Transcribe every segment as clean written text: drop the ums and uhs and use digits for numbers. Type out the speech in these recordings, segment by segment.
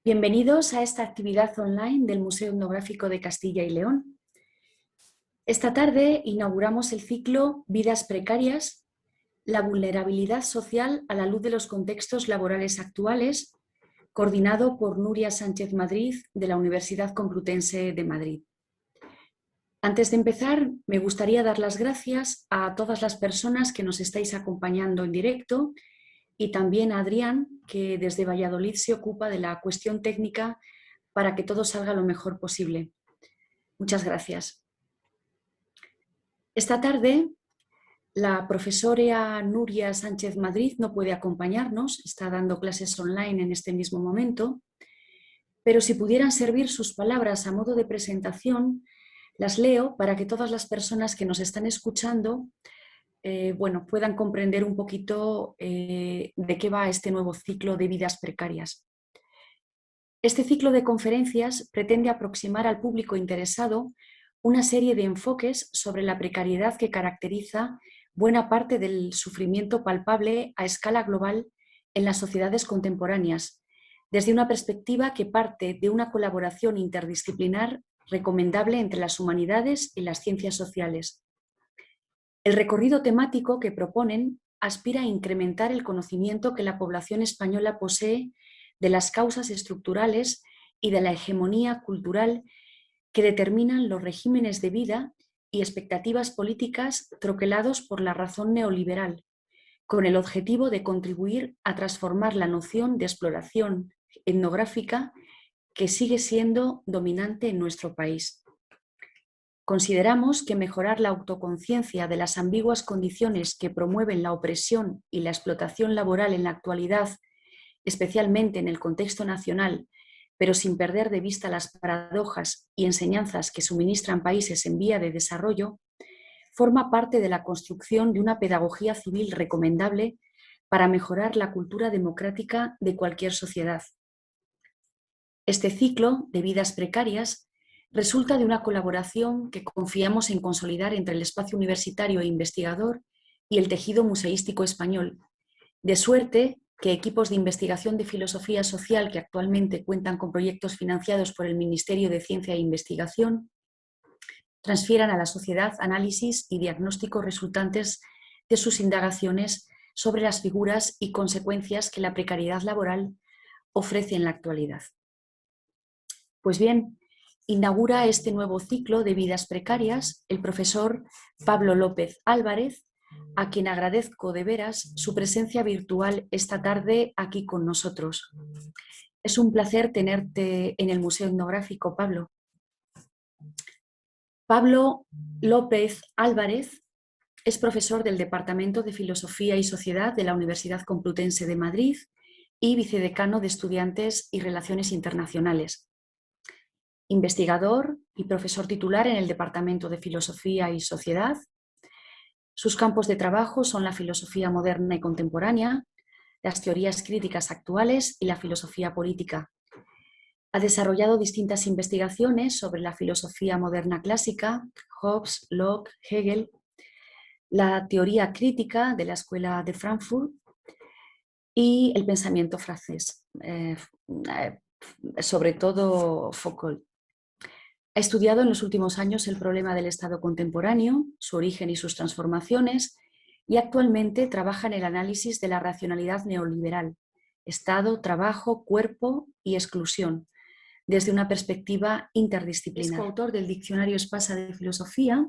Bienvenidos a esta actividad online del Museo Etnográfico de Castilla y León. Esta tarde inauguramos el ciclo Vidas precarias, la vulnerabilidad social a la luz de los contextos laborales actuales, coordinado por Nuria Sánchez Madrid de la Universidad Complutense de Madrid. Antes de empezar, me gustaría dar las gracias a todas las personas que nos estáis acompañando en directo y también a Adrián, que desde Valladolid se ocupa de la cuestión técnica para que todo salga lo mejor posible. Muchas gracias. Esta tarde, la profesora Nuria Sánchez Madrid no puede acompañarnos, está dando clases online en este mismo momento, pero si pudieran servir sus palabras a modo de presentación, las leo para que todas las personas que nos están escuchando puedan comprender un poquito de qué va este nuevo ciclo de vidas precarias. Este ciclo de conferencias pretende aproximar al público interesado una serie de enfoques sobre la precariedad que caracteriza buena parte del sufrimiento palpable a escala global en las sociedades contemporáneas, desde una perspectiva que parte de una colaboración interdisciplinar recomendable entre las humanidades y las ciencias sociales. El recorrido temático que proponen aspira a incrementar el conocimiento que la población española posee de las causas estructurales y de la hegemonía cultural que determinan los regímenes de vida y expectativas políticas troquelados por la razón neoliberal, con el objetivo de contribuir a transformar la noción de exploración etnográfica que sigue siendo dominante en nuestro país. Consideramos que mejorar la autoconciencia de las ambiguas condiciones que promueven la opresión y la explotación laboral en la actualidad, especialmente en el contexto nacional, pero sin perder de vista las paradojas y enseñanzas que suministran países en vía de desarrollo, forma parte de la construcción de una pedagogía civil recomendable para mejorar la cultura democrática de cualquier sociedad. Este ciclo de vidas precarias resulta de una colaboración que confiamos en consolidar entre el espacio universitario e investigador y el tejido museístico español, de suerte que equipos de investigación de filosofía social que actualmente cuentan con proyectos financiados por el Ministerio de Ciencia e Investigación transfieran a la sociedad análisis y diagnósticos resultantes de sus indagaciones sobre las figuras y consecuencias que la precariedad laboral ofrece en la actualidad. Pues bien, inaugura este nuevo ciclo de vidas precarias el profesor Pablo López Álvarez, a quien agradezco de veras su presencia virtual esta tarde aquí con nosotros. Es un placer tenerte en el Museo Etnográfico, Pablo. Pablo López Álvarez es profesor del Departamento de Filosofía y Sociedad de la Universidad Complutense de Madrid y vicedecano de Estudiantes y Relaciones Internacionales. Investigador y profesor titular en el Departamento de Filosofía y Sociedad. Sus campos de trabajo son la filosofía moderna y contemporánea, las teorías críticas actuales y la filosofía política. Ha desarrollado distintas investigaciones sobre la filosofía moderna clásica, Hobbes, Locke, Hegel, la teoría crítica de la Escuela de Frankfurt y el pensamiento francés, sobre todo Foucault. Ha estudiado en los últimos años el problema del Estado contemporáneo, su origen y sus transformaciones, y actualmente trabaja en el análisis de la racionalidad neoliberal, Estado, trabajo, cuerpo y exclusión, desde una perspectiva interdisciplinar. Es coautor del Diccionario Espasa de Filosofía,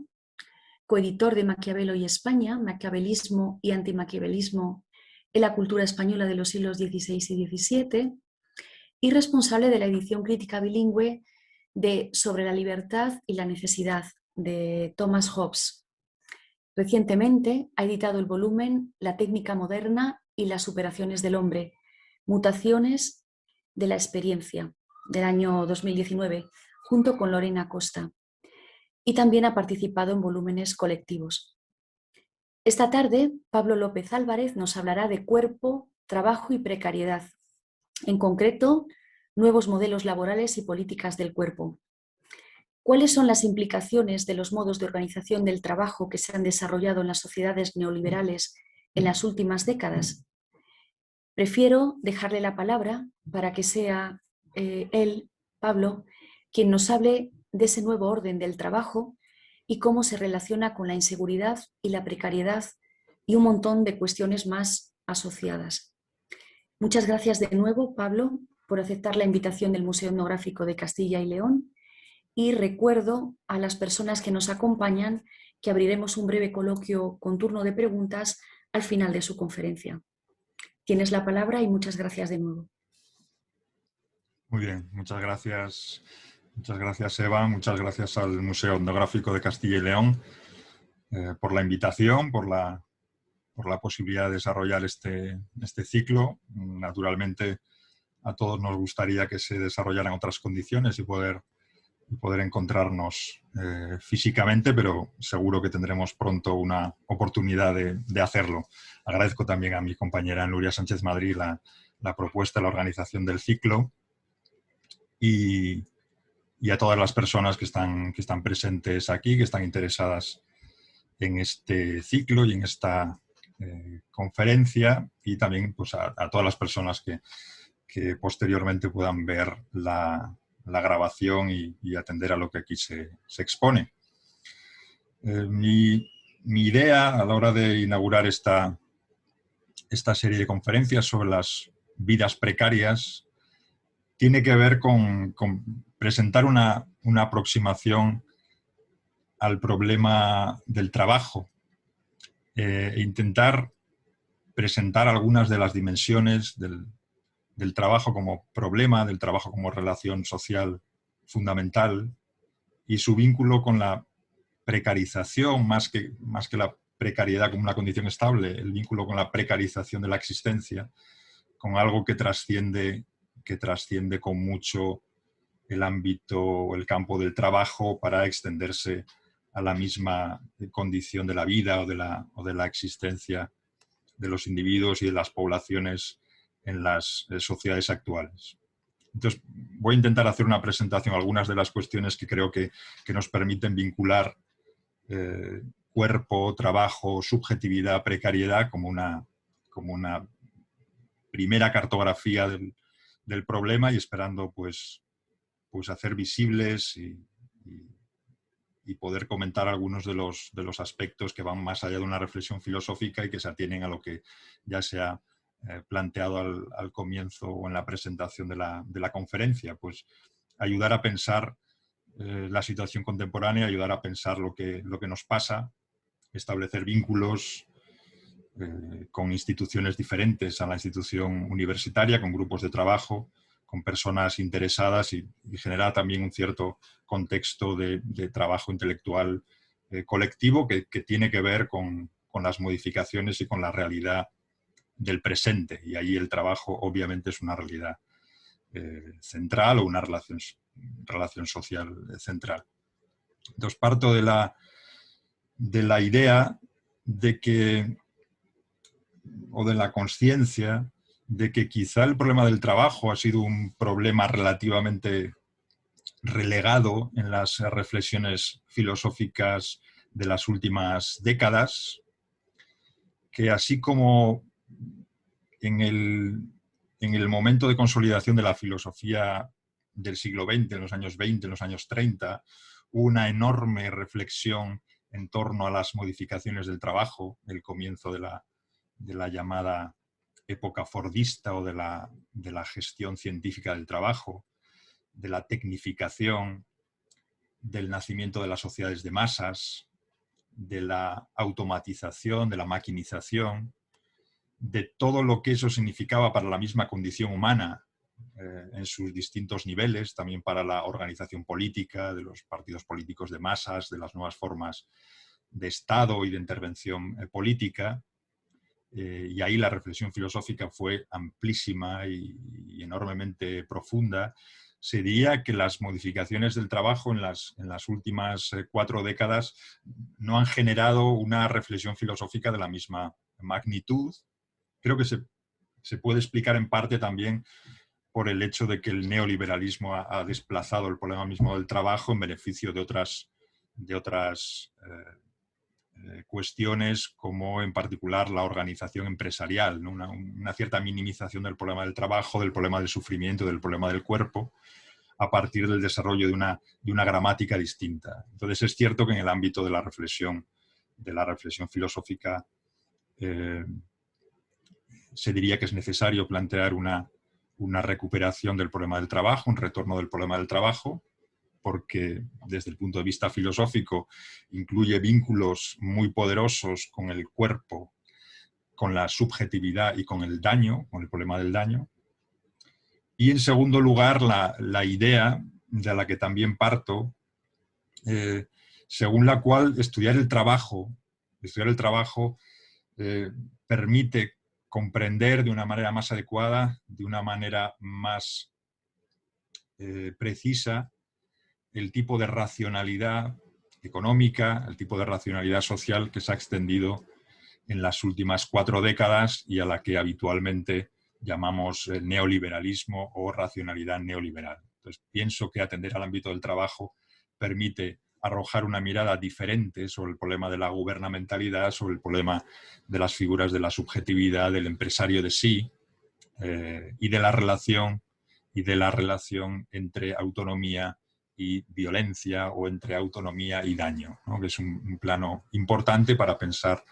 coeditor de Maquiavelo y España, Maquiavelismo y Antimaquiavelismo en la cultura española de los siglos XVI y XVII, y responsable de la edición crítica bilingüe de Sobre la libertad y la necesidad, de Thomas Hobbes. Recientemente ha editado el volumen La técnica moderna y las superaciones del hombre, mutaciones de la experiencia, del año 2019, junto con Lorena Costa. Y también ha participado en volúmenes colectivos. Esta tarde, Pablo López Álvarez nos hablará de cuerpo, trabajo y precariedad. En concreto, nuevos modelos laborales y políticas del cuerpo. ¿Cuáles son las implicaciones de los modos de organización del trabajo que se han desarrollado en las sociedades neoliberales en las últimas décadas? Prefiero dejarle la palabra para que sea él, Pablo, quien nos hable de ese nuevo orden del trabajo y cómo se relaciona con la inseguridad y la precariedad y un montón de cuestiones más asociadas. Muchas gracias de nuevo, Pablo, por aceptar la invitación del Museo Etnográfico de Castilla y León, y recuerdo a las personas que nos acompañan que abriremos un breve coloquio con turno de preguntas al final de su conferencia. Tienes la palabra y muchas gracias de nuevo. Muy bien, muchas gracias Eva, muchas gracias al Museo Etnográfico de Castilla y León por la invitación, por la posibilidad de desarrollar este ciclo. Naturalmente a todos nos gustaría que se desarrollara en otras condiciones y poder encontrarnos físicamente, pero seguro que tendremos pronto una oportunidad de hacerlo. Agradezco también a mi compañera Nuria Sánchez Madrid la propuesta, la organización del ciclo y a todas las personas que están presentes aquí, que están interesadas en este ciclo y en esta conferencia, y también pues, a todas las personas que posteriormente puedan ver la grabación y atender a lo que aquí se expone. Mi idea a la hora de inaugurar esta serie de conferencias sobre las vidas precarias tiene que ver con presentar una aproximación al problema del trabajo e intentar presentar algunas de las dimensiones del trabajo como problema, del trabajo como relación social fundamental y su vínculo con la precarización, más que la precariedad como una condición estable, el vínculo con la precarización de la existencia, con algo que trasciende con mucho el ámbito, el campo del trabajo para extenderse a la misma condición de la vida o de la existencia de los individuos y de las poblaciones en las sociedades actuales. Entonces, voy a intentar hacer una presentación, algunas de las cuestiones que creo que nos permiten vincular cuerpo, trabajo, subjetividad, precariedad como una primera cartografía del problema, y esperando pues hacer visibles y poder comentar algunos de los aspectos que van más allá de una reflexión filosófica y que se atienen a lo que ya se ha planteado al comienzo o en la presentación de la conferencia. Pues ayudar a pensar la situación contemporánea, ayudar a pensar lo que nos pasa, establecer vínculos con instituciones diferentes a la institución universitaria, con grupos de trabajo, con personas interesadas y generar también un cierto contexto de trabajo intelectual colectivo que tiene que ver con las modificaciones y con la realidad del presente. Y ahí el trabajo obviamente es una realidad central o una relación social central. Entonces parto de la idea de que, o de la conciencia de que quizá el problema del trabajo ha sido un problema relativamente relegado en las reflexiones filosóficas de las últimas décadas, que así como en el momento de consolidación de la filosofía del siglo XX, en los años 20, en los años 30, hubo una enorme reflexión en torno a las modificaciones del trabajo, el comienzo de la llamada época fordista o de la gestión científica del trabajo, de la tecnificación, del nacimiento de las sociedades de masas, de la automatización, de la maquinización, de todo lo que eso significaba para la misma condición humana en sus distintos niveles, también para la organización política, de los partidos políticos de masas, de las nuevas formas de Estado y de intervención política. Y ahí la reflexión filosófica fue amplísima y enormemente profunda. Se diría que las modificaciones del trabajo en las últimas 4 décadas no han generado una reflexión filosófica de la misma magnitud. Creo que se puede explicar en parte también por el hecho de que el neoliberalismo ha desplazado el problema mismo del trabajo en beneficio de otras cuestiones como en particular la organización empresarial, ¿no? Una cierta minimización del problema del trabajo, del problema del sufrimiento, del problema del cuerpo, a partir del desarrollo de una gramática distinta. Entonces es cierto que en el ámbito de la reflexión filosófica se diría que es necesario plantear una recuperación del problema del trabajo, un retorno del problema del trabajo, porque desde el punto de vista filosófico incluye vínculos muy poderosos con el cuerpo, con la subjetividad y con el daño, con el problema del daño. Y en segundo lugar, la idea de la que también parto, según la cual estudiar el trabajo permite comprender de una manera más adecuada, de una manera más precisa, el tipo de racionalidad económica, el tipo de racionalidad social que se ha extendido en las últimas 4 décadas y a la que habitualmente llamamos neoliberalismo o racionalidad neoliberal. Entonces, pienso que atender al ámbito del trabajo permite arrojar una mirada diferente sobre el problema de la gubernamentalidad, sobre el problema de las figuras de la subjetividad, del empresario de sí, y de la relación entre autonomía y violencia o entre autonomía y daño, ¿no? Que es un plano importante para pensar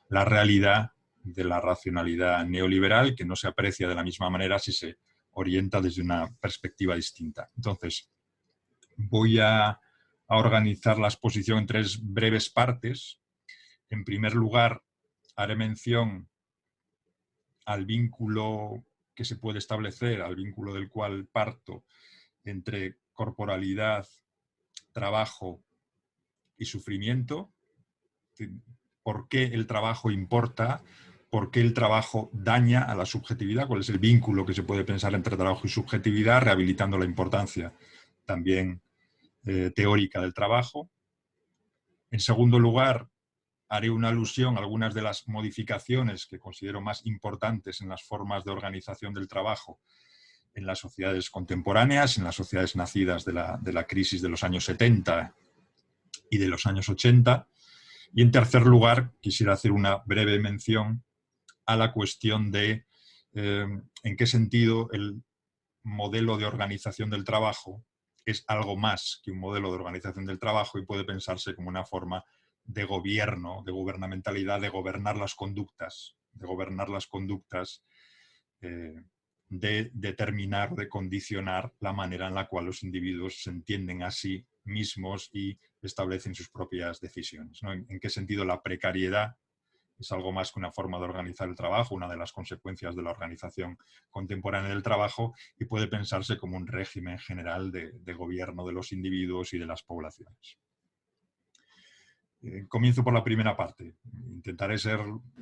la realidad de la racionalidad neoliberal, que no se aprecia de la misma manera si se orienta desde una perspectiva distinta. Entonces, voy a organizar la exposición en 3 breves partes. En primer lugar, haré mención al vínculo que se puede establecer, al vínculo del cual parto, entre corporalidad, trabajo y sufrimiento. ¿Por qué el trabajo importa? ¿Por qué el trabajo daña a la subjetividad? ¿Cuál es el vínculo que se puede pensar entre trabajo y subjetividad, rehabilitando la importancia también teórica del trabajo? En segundo lugar, haré una alusión a algunas de las modificaciones que considero más importantes en las formas de organización del trabajo en las sociedades contemporáneas, en las sociedades nacidas de la crisis de los años 70 y de los años 80. Y en tercer lugar, quisiera hacer una breve mención a la cuestión de en qué sentido el modelo de organización del trabajo es algo más que un modelo de organización del trabajo y puede pensarse como una forma de gobierno, de gubernamentalidad, de gobernar las conductas, de determinar, de condicionar la manera en la cual los individuos se entienden a sí mismos y establecen sus propias decisiones, ¿no? ¿En qué sentido la precariedad es algo más que una forma de organizar el trabajo, una de las consecuencias de la organización contemporánea del trabajo, y puede pensarse como un régimen general de gobierno de los individuos y de las poblaciones? Comienzo por la primera parte. Intentaré ser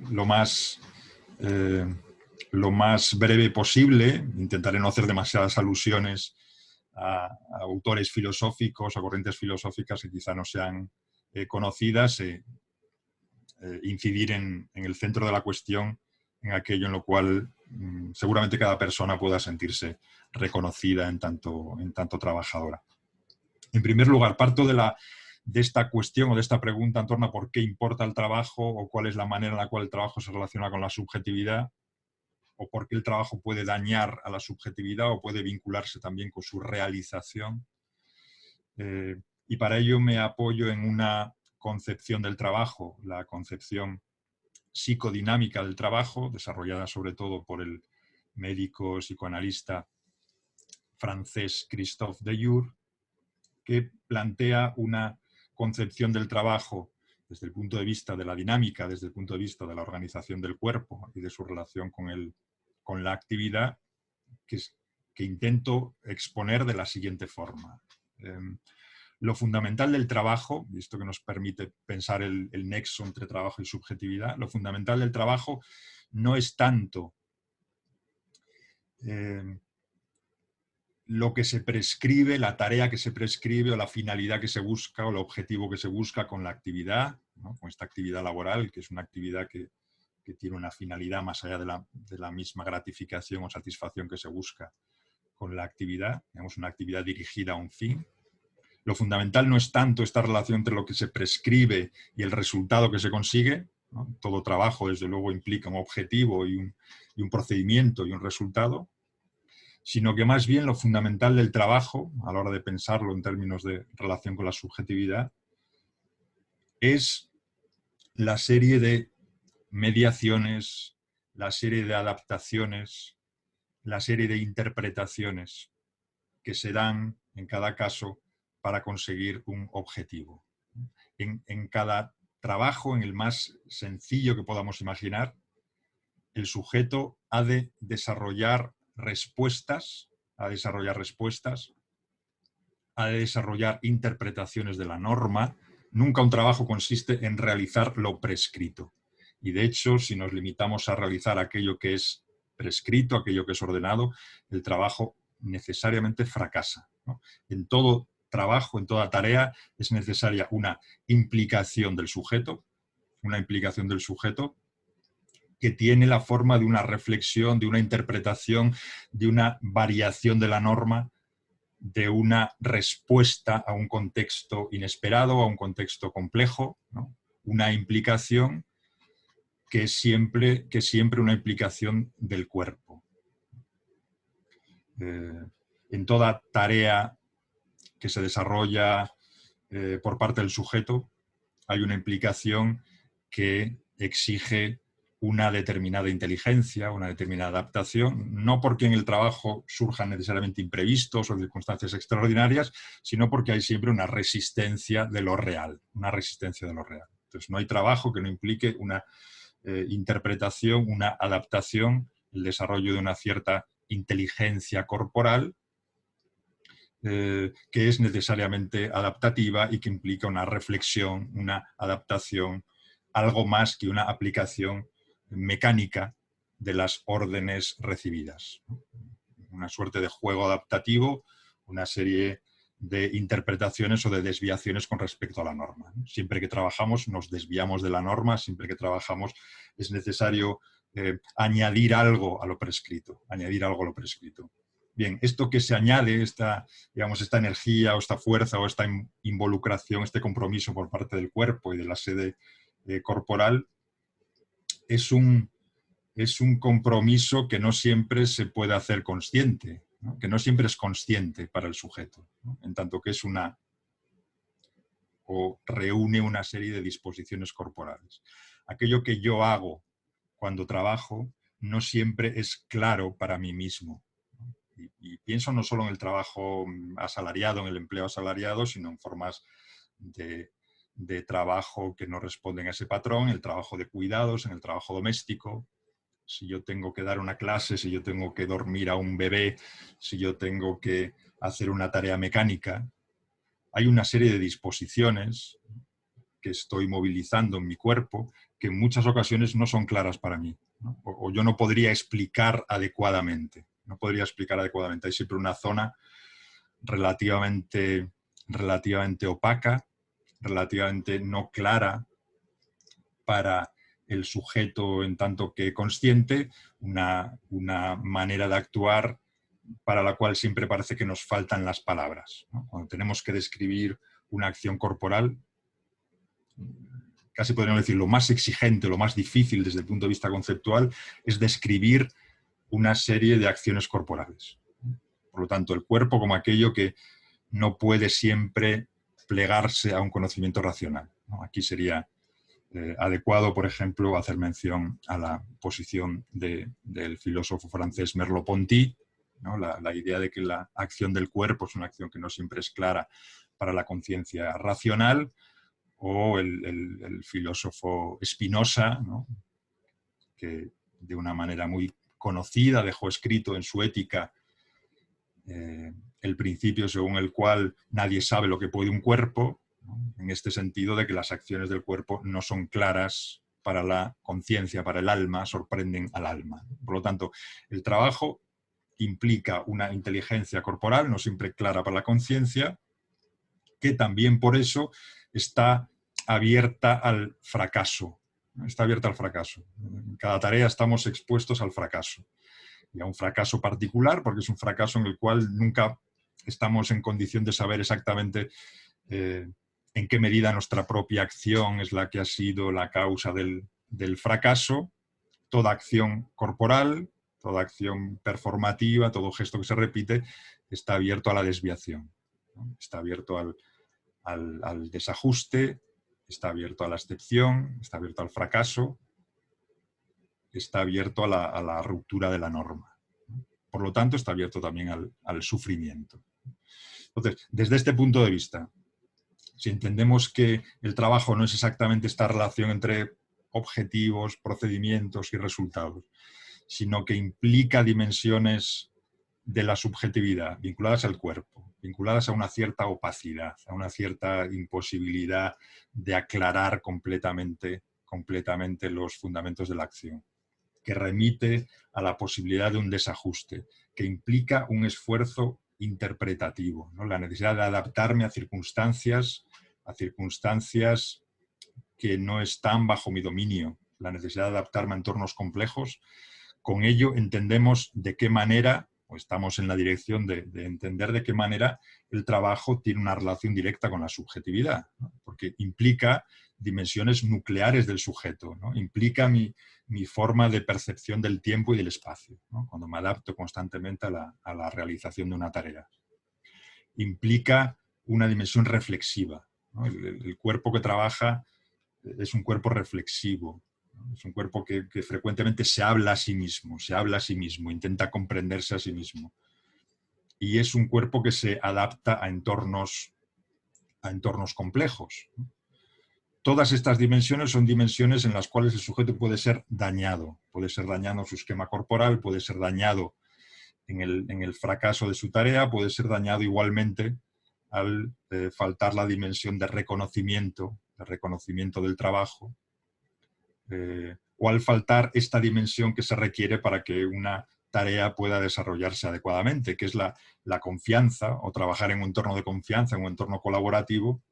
lo más breve posible. Intentaré no hacer demasiadas alusiones a autores filosóficos, a corrientes filosóficas que quizá no sean conocidas, incidir en el centro de la cuestión, en aquello en lo cual seguramente cada persona pueda sentirse reconocida en tanto trabajadora. En primer lugar, parto de esta cuestión o de esta pregunta en torno a por qué importa el trabajo o cuál es la manera en la cual el trabajo se relaciona con la subjetividad, o por qué el trabajo puede dañar a la subjetividad o puede vincularse también con su realización. Y para ello me apoyo en una concepción del trabajo, la concepción psicodinámica del trabajo, desarrollada sobre todo por el médico psicoanalista francés Christophe Dejour, que plantea una concepción del trabajo desde el punto de vista de la dinámica, desde el punto de vista de la organización del cuerpo y de su relación con la actividad, que intento exponer de la siguiente forma. Lo fundamental del trabajo, y esto que nos permite pensar el nexo entre trabajo y subjetividad, lo fundamental del trabajo no es tanto lo que se prescribe, la tarea que se prescribe o la finalidad que se busca o el objetivo que se busca con la actividad, ¿no? Con esta actividad laboral, que es una actividad que tiene una finalidad más allá de la misma gratificación o satisfacción que se busca con la actividad, digamos, una actividad dirigida a un fin. Lo fundamental no es tanto esta relación entre lo que se prescribe y el resultado que se consigue, ¿no? Todo trabajo, desde luego, implica un objetivo y un procedimiento y un resultado, sino que más bien lo fundamental del trabajo, a la hora de pensarlo en términos de relación con la subjetividad, es la serie de mediaciones, la serie de adaptaciones, la serie de interpretaciones que se dan en cada caso para conseguir un objetivo. En cada trabajo, en el más sencillo que podamos imaginar, el sujeto ha de desarrollar respuestas, ha de desarrollar interpretaciones de la norma. Nunca un trabajo consiste en realizar lo prescrito. Y de hecho, si nos limitamos a realizar aquello que es prescrito, aquello que es ordenado, el trabajo necesariamente fracasa, ¿no? En todo trabajo, en toda tarea, es necesaria una implicación del sujeto que tiene la forma de una reflexión, de una interpretación, de una variación de la norma, de una respuesta a un contexto inesperado, a un contexto complejo, ¿no? Una implicación que es siempre una implicación del cuerpo. En toda tarea que se desarrolla por parte del sujeto hay una implicación que exige una determinada inteligencia, una determinada adaptación, no porque en el trabajo surjan necesariamente imprevistos o circunstancias extraordinarias, sino porque hay siempre una resistencia de lo real, Entonces no hay trabajo que no implique una interpretación, una adaptación, el desarrollo de una cierta inteligencia corporal que es necesariamente adaptativa y que implica una reflexión, una adaptación, algo más que una aplicación mecánica de las órdenes recibidas. Una suerte de juego adaptativo, una serie de interpretaciones o de desviaciones con respecto a la norma. Siempre que trabajamos nos desviamos de la norma, siempre que trabajamos es necesario añadir algo a lo prescrito, Bien, esto que se añade, esta energía o esta fuerza o esta involucración, este compromiso por parte del cuerpo y de la sede corporal, es un compromiso que no siempre se puede hacer consciente, ¿no? Que no siempre es consciente para el sujeto, ¿no? En tanto que es o reúne una serie de disposiciones corporales. Aquello que yo hago cuando trabajo no siempre es claro para mí mismo. Y pienso no solo en el trabajo asalariado, en el empleo asalariado, sino en formas de trabajo que no responden a ese patrón, el trabajo de cuidados, en el trabajo doméstico. Si yo tengo que dar una clase, si yo tengo que dormir a un bebé, si yo tengo que hacer una tarea mecánica, hay una serie de disposiciones que estoy movilizando en mi cuerpo que en muchas ocasiones no son claras para mí, ¿no? O yo no podría explicar adecuadamente. Hay siempre una zona relativamente opaca, relativamente no clara para el sujeto en tanto que consciente, una manera de actuar para la cual siempre parece que nos faltan las palabras, ¿no? Cuando tenemos que describir una acción corporal, casi podríamos decir lo más exigente, lo más difícil desde el punto de vista conceptual, es describir una serie de acciones corporales. Por lo tanto, el cuerpo como aquello que no puede siempre plegarse a un conocimiento racional, ¿no? Aquí sería adecuado, por ejemplo, hacer mención a la posición del filósofo francés Merleau-Ponty, ¿no? La idea de que la acción del cuerpo es una acción que no siempre es clara para la conciencia racional, o el filósofo Spinoza, ¿no? Que de una manera muy conocida dejó escrito en su Ética el principio según el cual nadie sabe lo que puede un cuerpo, ¿no? En este sentido de que las acciones del cuerpo no son claras para la conciencia, para el alma, sorprenden al alma. Por lo tanto, el trabajo implica una inteligencia corporal, no siempre clara para la conciencia, que también por eso está abierta al fracaso. En cada tarea estamos expuestos al fracaso. Y a un fracaso particular, porque es un fracaso en el cual nunca estamos en condición de saber exactamente en qué medida nuestra propia acción es la que ha sido la causa del fracaso. Toda acción corporal, toda acción performativa, todo gesto que se repite, está abierto a la desviación, ¿no? Está abierto al desajuste, está abierto a la excepción, está abierto al fracaso, está abierto a la ruptura de la norma. Por lo tanto, está abierto también al sufrimiento. Entonces, desde este punto de vista, si entendemos que el trabajo no es exactamente esta relación entre objetivos, procedimientos y resultados, sino que implica dimensiones de la subjetividad vinculadas al cuerpo, vinculadas a una cierta opacidad, a una cierta imposibilidad de aclarar completamente los fundamentos de la acción, que remite a la posibilidad de un desajuste, que implica un esfuerzo interpretativo, ¿no? La necesidad de adaptarme a circunstancias que no están bajo mi dominio, la necesidad de adaptarme a entornos complejos. Con ello entendemos de qué manera, o estamos en la dirección de entender de qué manera el trabajo tiene una relación directa con la subjetividad, ¿no? Porque implica dimensiones nucleares del sujeto, ¿no? Implica mi forma de percepción del tiempo y del espacio, ¿no? Cuando me adapto constantemente a la realización de una tarea. Implica una dimensión reflexiva, ¿no? El cuerpo que trabaja es un cuerpo reflexivo, ¿no? Es un cuerpo que frecuentemente se habla a sí mismo, intenta comprenderse a sí mismo. Y es un cuerpo que se adapta a entornos complejos, ¿no? Todas estas dimensiones son dimensiones en las cuales el sujeto puede ser dañado en su esquema corporal, puede ser dañado en el fracaso de su tarea, puede ser dañado igualmente al faltar la dimensión de reconocimiento del trabajo, o al faltar esta dimensión que se requiere para que una tarea pueda desarrollarse adecuadamente, que es la confianza, o trabajar en un entorno de confianza, en un entorno colaborativo,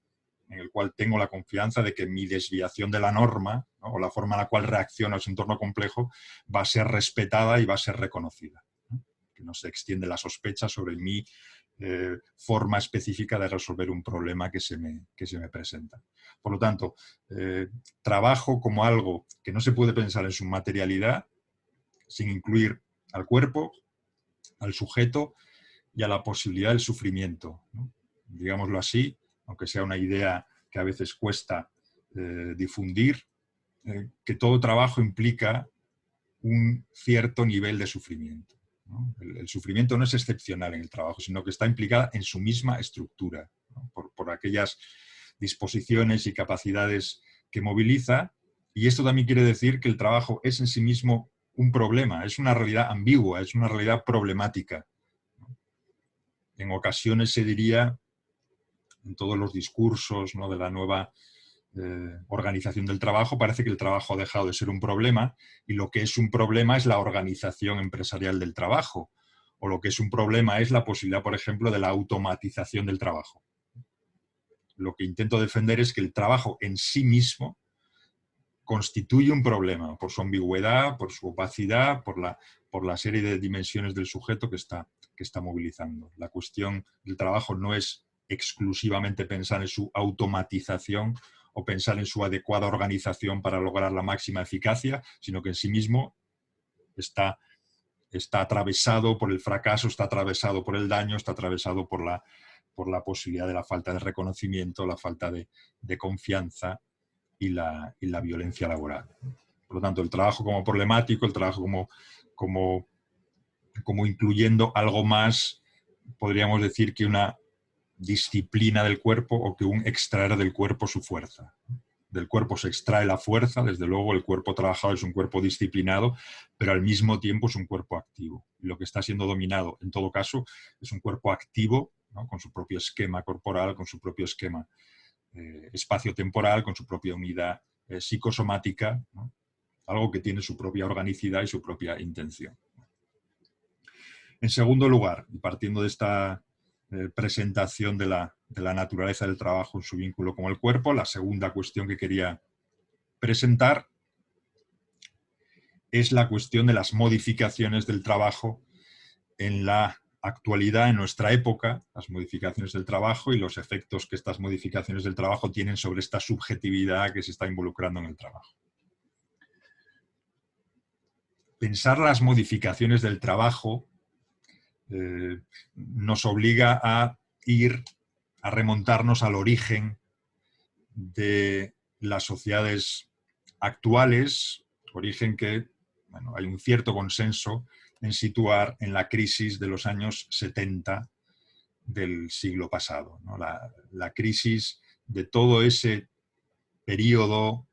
en el cual tengo la confianza de que mi desviación de la norma, ¿no? O la forma en la cual reacciono a ese entorno complejo va a ser respetada y va a ser reconocida, ¿no? Que no se extiende la sospecha sobre mi forma específica de resolver un problema que se me presenta. Por lo tanto, trabajo como algo que no se puede pensar en su materialidad sin incluir al cuerpo, al sujeto y a la posibilidad del sufrimiento, ¿no? Digámoslo así, aunque sea una idea que a veces cuesta difundir, que todo trabajo implica un cierto nivel de sufrimiento, ¿no? El sufrimiento no es excepcional en el trabajo, sino que está implicada en su misma estructura, ¿no? Por aquellas disposiciones y capacidades que moviliza, y esto también quiere decir que el trabajo es en sí mismo un problema, es una realidad ambigua, es una realidad problemática. En ocasiones se diría, en todos los discursos, ¿no?, de la nueva organización del trabajo, parece que el trabajo ha dejado de ser un problema y lo que es un problema es la organización empresarial del trabajo, o lo que es un problema es la posibilidad, por ejemplo, de la automatización del trabajo. Lo que intento defender es que el trabajo en sí mismo constituye un problema por su ambigüedad, por su opacidad, por la serie de dimensiones del sujeto que está movilizando. La cuestión del trabajo no es exclusivamente pensar en su automatización o pensar en su adecuada organización para lograr la máxima eficacia, sino que en sí mismo está atravesado por el fracaso, está atravesado por el daño, está atravesado por la posibilidad de la falta de reconocimiento, la falta de confianza y la violencia laboral. Por lo tanto, el trabajo como problemático, el trabajo como incluyendo algo más, podríamos decir que una disciplina del cuerpo o que un extraer del cuerpo su fuerza. Del cuerpo se extrae la fuerza, desde luego el cuerpo trabajado es un cuerpo disciplinado, pero al mismo tiempo es un cuerpo activo. Y lo que está siendo dominado, en todo caso, es un cuerpo activo, ¿no?, con su propio esquema corporal, con su propio esquema espacio-temporal, con su propia unidad psicosomática, ¿no?, algo que tiene su propia organicidad y su propia intención. En segundo lugar, y partiendo de esta presentación de la naturaleza del trabajo en su vínculo con el cuerpo, la segunda cuestión que quería presentar es la cuestión de las modificaciones del trabajo en la actualidad en nuestra época, las modificaciones del trabajo y los efectos que estas modificaciones del trabajo tienen sobre esta subjetividad que se está involucrando en el trabajo. Pensar las modificaciones del trabajo nos obliga a remontarnos al origen de las sociedades actuales, origen que, bueno, hay un cierto consenso en situar en la crisis de los años 70 del siglo pasado, ¿no? La crisis de todo ese periodo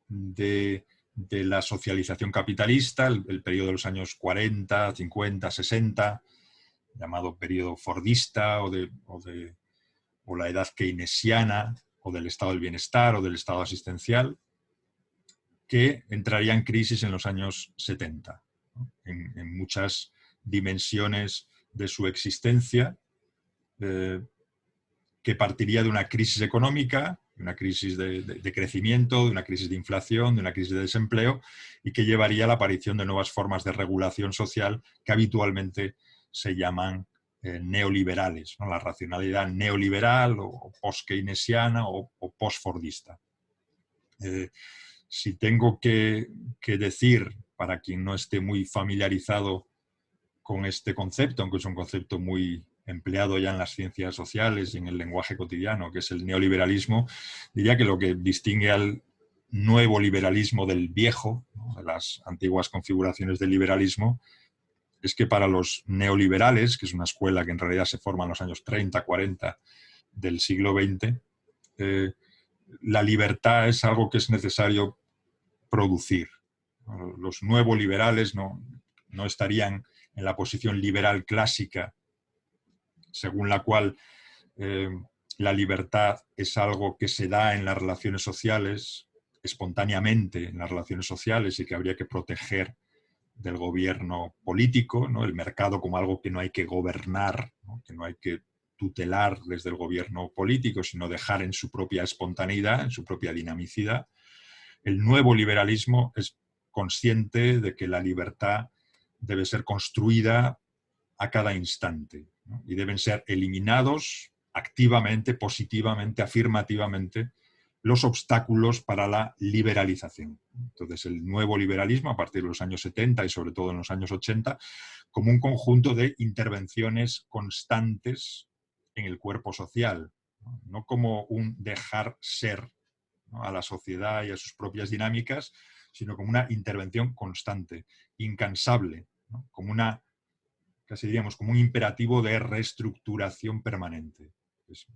de la socialización capitalista, el periodo de los años 40, 50, 60, llamado periodo fordista o la edad keynesiana, o del estado del bienestar, o del estado asistencial, que entraría en crisis en los años 70, ¿no? En muchas dimensiones de su existencia, que partiría de una crisis económica, de una crisis de crecimiento, de una crisis de inflación, de una crisis de desempleo, y que llevaría a la aparición de nuevas formas de regulación social que habitualmente se llaman neoliberales, ¿no? La racionalidad neoliberal o post-keynesiana o post-fordista. Si tengo que decir, para quien no esté muy familiarizado con este concepto, aunque es un concepto muy empleado ya en las ciencias sociales y en el lenguaje cotidiano, que es el neoliberalismo, diría que lo que distingue al nuevo liberalismo del viejo, ¿no?, de las antiguas configuraciones del liberalismo, es que para los neoliberales, que es una escuela que en realidad se forma en los años 30, 40 del siglo XX, la libertad es algo que es necesario producir. Los nuevos liberales no estarían en la posición liberal clásica, según la cual la libertad es algo que se da en las relaciones sociales, espontáneamente en las relaciones sociales, y que habría que proteger del gobierno político, ¿no? El mercado como algo que no hay que gobernar, ¿no?, que no hay que tutelar desde el gobierno político, sino dejar en su propia espontaneidad, en su propia dinamicidad. El nuevo liberalismo es consciente de que la libertad debe ser construida a cada instante, ¿no? Y deben ser eliminados activamente, positivamente, afirmativamente, los obstáculos para la liberalización. Entonces, el nuevo liberalismo, a partir de los años 70 y sobre todo en los años 80, como un conjunto de intervenciones constantes en el cuerpo social, no como un dejar ser, ¿no?, a la sociedad y a sus propias dinámicas, sino como una intervención constante, incansable, ¿no?, como una, casi diríamos, como un imperativo de reestructuración permanente. Es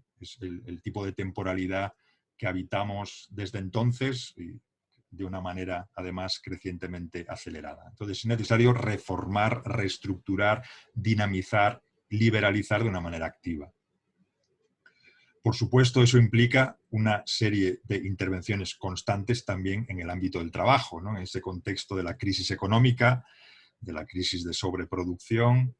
el tipo de temporalidad que habitamos desde entonces y de una manera, además, crecientemente acelerada. Entonces, es necesario reformar, reestructurar, dinamizar, liberalizar de una manera activa. Por supuesto, eso implica una serie de intervenciones constantes también en el ámbito del trabajo, ¿no? En ese contexto de la crisis económica, de la crisis de sobreproducción,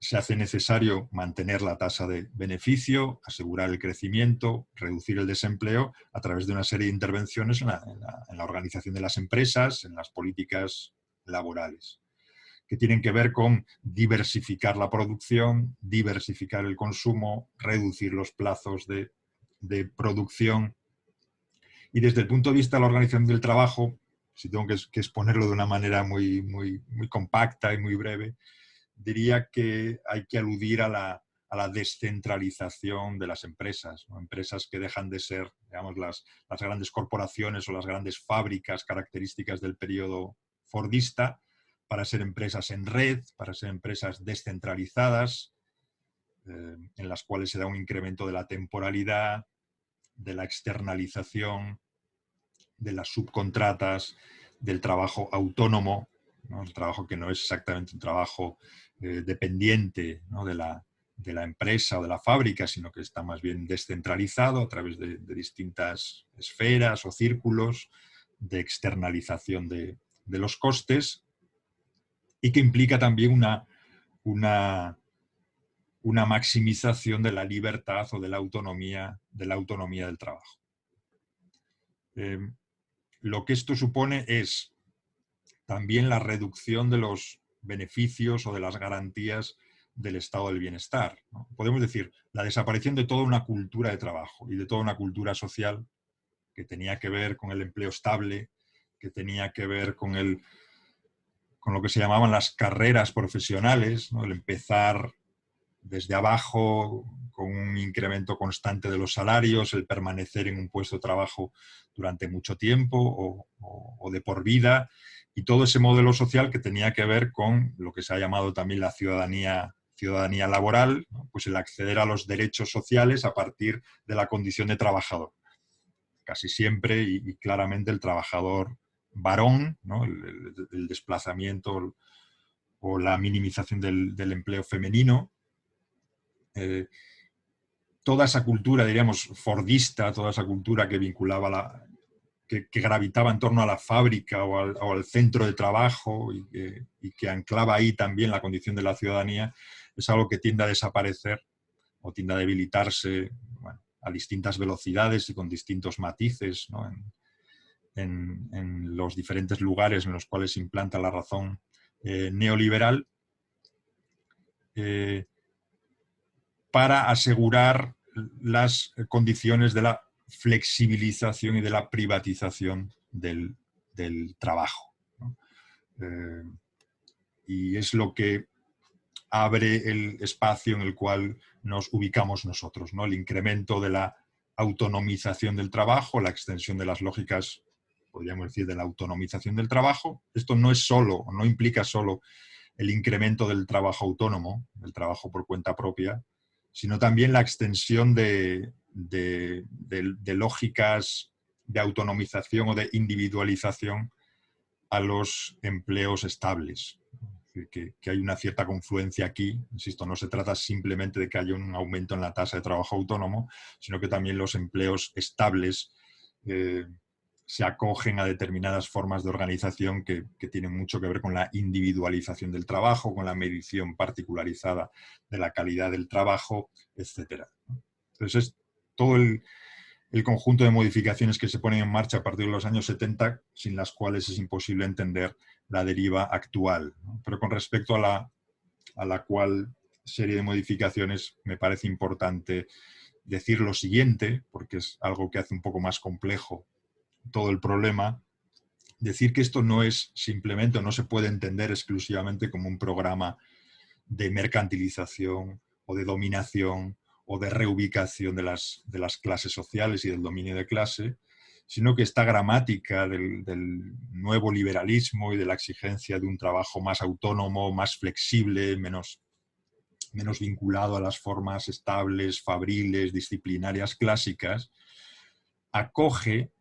se hace necesario mantener la tasa de beneficio, asegurar el crecimiento, reducir el desempleo a través de una serie de intervenciones en la organización de las empresas, en las políticas laborales, que tienen que ver con diversificar la producción, diversificar el consumo, reducir los plazos de producción. Y desde el punto de vista de la organización del trabajo, si tengo que exponerlo de una manera muy compacta y muy breve, diría que hay que aludir a la descentralización de las empresas, ¿no? Empresas que dejan de ser, digamos, las grandes corporaciones o las grandes fábricas características del periodo fordista, para ser empresas en red, para ser empresas descentralizadas, en las cuales se da un incremento de la temporalidad, de la externalización, de las subcontratas, del trabajo autónomo, ¿no? El trabajo que no es exactamente un trabajo dependiente, ¿no?, de la empresa o de la fábrica, sino que está más bien descentralizado a través de distintas esferas o círculos de externalización de los costes, y que implica también una maximización de la libertad o de la autonomía del trabajo. Lo que esto supone es también la reducción de los beneficios o de las garantías del estado del bienestar, ¿no? Podemos decir, la desaparición de toda una cultura de trabajo y de toda una cultura social que tenía que ver con el empleo estable, que tenía que ver con lo que se llamaban las carreras profesionales, ¿no? El empezar desde abajo con un incremento constante de los salarios, el permanecer en un puesto de trabajo durante mucho tiempo o de por vida, y todo ese modelo social que tenía que ver con lo que se ha llamado también la ciudadanía laboral, ¿no? Pues el acceder a los derechos sociales a partir de la condición de trabajador. Casi siempre y claramente el trabajador varón, ¿no? El desplazamiento o la minimización del empleo femenino. Toda esa cultura, diríamos, fordista, toda esa cultura que vinculaba, que gravitaba en torno a la fábrica o al centro de trabajo y que anclaba ahí también la condición de la ciudadanía, es algo que tiende a desaparecer o tiende a debilitarse, bueno, a distintas velocidades y con distintos matices, ¿no? En los diferentes lugares en los cuales se implanta la razón neoliberal, para asegurar las condiciones de la flexibilización y de la privatización del trabajo, ¿no? Y es lo que abre el espacio en el cual nos ubicamos nosotros, ¿no? El incremento de la autonomización del trabajo, la extensión de las lógicas, podríamos decir, de la autonomización del trabajo. Esto no es solo, no implica solo el incremento del trabajo autónomo, del trabajo por cuenta propia, sino también la extensión de lógicas de autonomización o de individualización a los empleos estables. Es decir, que hay una cierta confluencia aquí. Insisto, no se trata simplemente de que haya un aumento en la tasa de trabajo autónomo, sino que también los empleos estables se acogen a determinadas formas de organización que tienen mucho que ver con la individualización del trabajo, con la medición particularizada de la calidad del trabajo, etc. Entonces, es todo el conjunto de modificaciones que se ponen en marcha a partir de los años 70, sin las cuales es imposible entender la deriva actual, ¿no? Pero con respecto a la cual serie de modificaciones me parece importante decir lo siguiente, porque es algo que hace un poco más complejo todo el problema, decir que esto no es simplemente, o no se puede entender exclusivamente como un programa de mercantilización o de dominación o de reubicación de las clases sociales y del dominio de clase, sino que esta gramática del nuevo liberalismo y de la exigencia de un trabajo más autónomo, más flexible, menos vinculado a las formas estables, fabriles, disciplinarias clásicas, acoge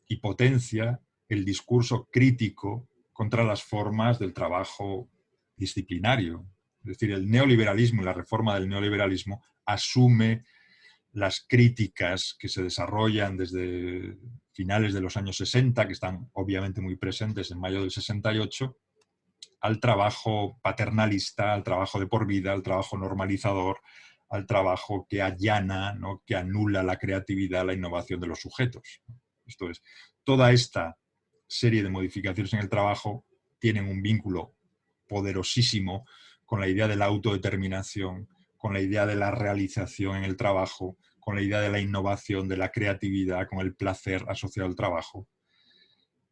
y potencia el discurso crítico contra las formas del trabajo disciplinario. Es decir, el neoliberalismo y la reforma del neoliberalismo asume las críticas que se desarrollan desde finales de los años 60, que están obviamente muy presentes en mayo del 68, al trabajo paternalista, al trabajo de por vida, al trabajo normalizador, al trabajo que allana, ¿no? Que anula la creatividad, la innovación de los sujetos. Esto es, toda esta serie de modificaciones en el trabajo tienen un vínculo poderosísimo con la idea de la autodeterminación, con la idea de la realización en el trabajo, con la idea de la innovación, de la creatividad, con el placer asociado al trabajo.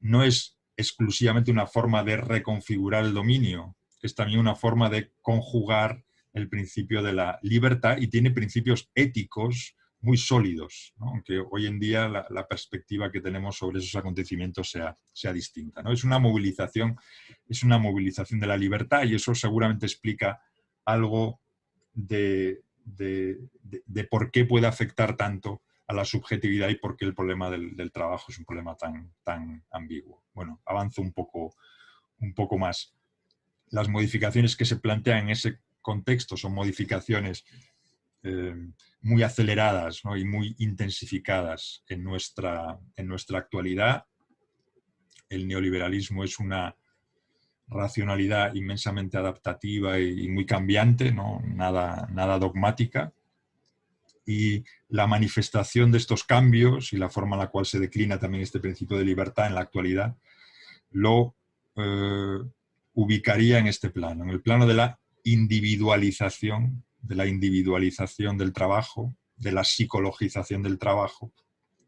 No es exclusivamente una forma de reconfigurar el dominio, es también una forma de conjugar el principio de la libertad y tiene principios éticos muy sólidos, ¿no? Aunque hoy en día la perspectiva que tenemos sobre esos acontecimientos sea distinta, ¿no? Es una movilización de la libertad y eso seguramente explica algo de por qué puede afectar tanto a la subjetividad y por qué el problema del trabajo es un problema tan ambiguo. Bueno, avanzo un poco más. Las modificaciones que se plantean en ese contexto son modificaciones muy aceleradas, ¿no? Y muy intensificadas en nuestra actualidad. El neoliberalismo es una racionalidad inmensamente adaptativa y muy cambiante, ¿no? Nada dogmática. Y la manifestación de estos cambios y la forma en la cual se declina también este principio de libertad en la actualidad lo ubicaría en este plano, en el plano de la individualización del trabajo, de la psicologización del trabajo,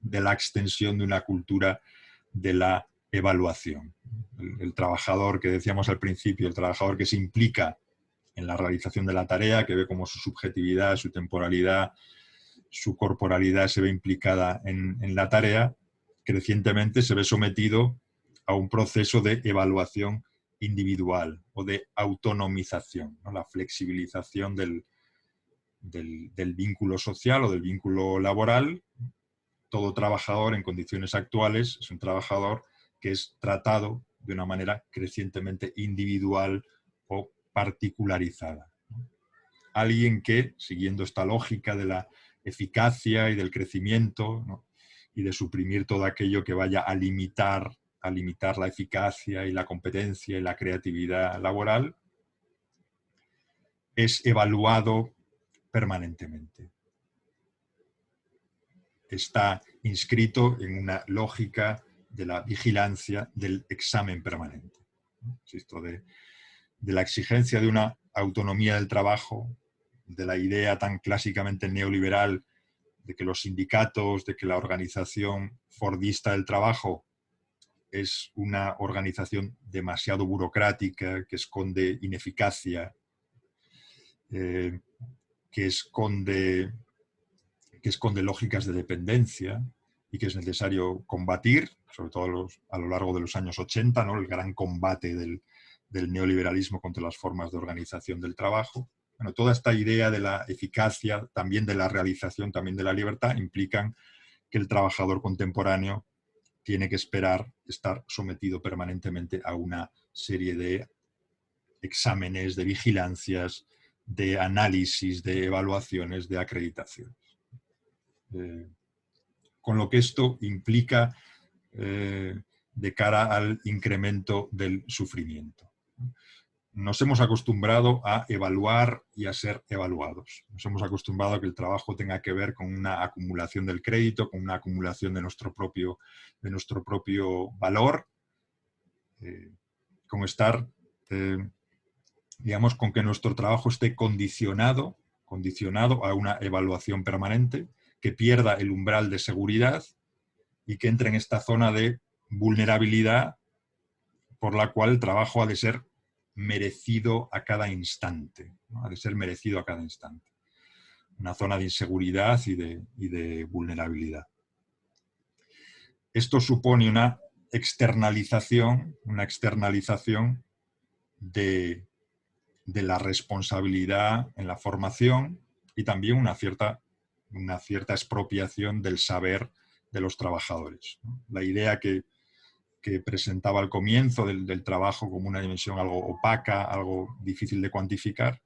de la extensión de una cultura de la evaluación. El trabajador que decíamos al principio, el trabajador que se implica en la realización de la tarea, que ve como su subjetividad, su temporalidad, su corporalidad se ve implicada en la tarea, crecientemente se ve sometido a un proceso de evaluación individual o de autonomización, ¿no? La flexibilización del vínculo social o del vínculo laboral. Todo trabajador en condiciones actuales es un trabajador que es tratado de una manera crecientemente individual o particularizada. Alguien que, siguiendo esta lógica de la eficacia y del crecimiento, ¿no? y de suprimir todo aquello que vaya a limitar la eficacia y la competencia y la creatividad laboral, es evaluado permanentemente. Está inscrito en una lógica de la vigilancia del examen permanente. Insisto, de la exigencia de una autonomía del trabajo, de la idea tan clásicamente neoliberal de que los sindicatos, de que la organización fordista del trabajo es una organización demasiado burocrática, que esconde ineficacia, que esconde lógicas de dependencia y que es necesario combatir, sobre todo a lo largo de los años 80, ¿no? El gran combate del neoliberalismo contra las formas de organización del trabajo. Bueno, toda esta idea de la eficacia, también de la realización, también de la libertad, implican que el trabajador contemporáneo tiene que estar sometido permanentemente a una serie de exámenes, de vigilancias, de análisis, de evaluaciones, de acreditaciones. Con lo que esto implica de cara al incremento del sufrimiento. Nos hemos acostumbrado a evaluar y a ser evaluados. Nos hemos acostumbrado a que el trabajo tenga que ver con una acumulación del crédito, con una acumulación de nuestro propio valor, con estar, digamos, con que nuestro trabajo esté condicionado a una evaluación permanente, que pierda el umbral de seguridad y que entre en esta zona de vulnerabilidad por la cual el trabajo ha de ser merecido a cada instante, ¿no? Ha de ser merecido a cada instante. Una zona de inseguridad y de vulnerabilidad. Esto supone una externalización de la responsabilidad en la formación y también una cierta expropiación del saber de los trabajadores, ¿no? La idea que presentaba al comienzo del trabajo como una dimensión algo opaca, algo difícil de cuantificar,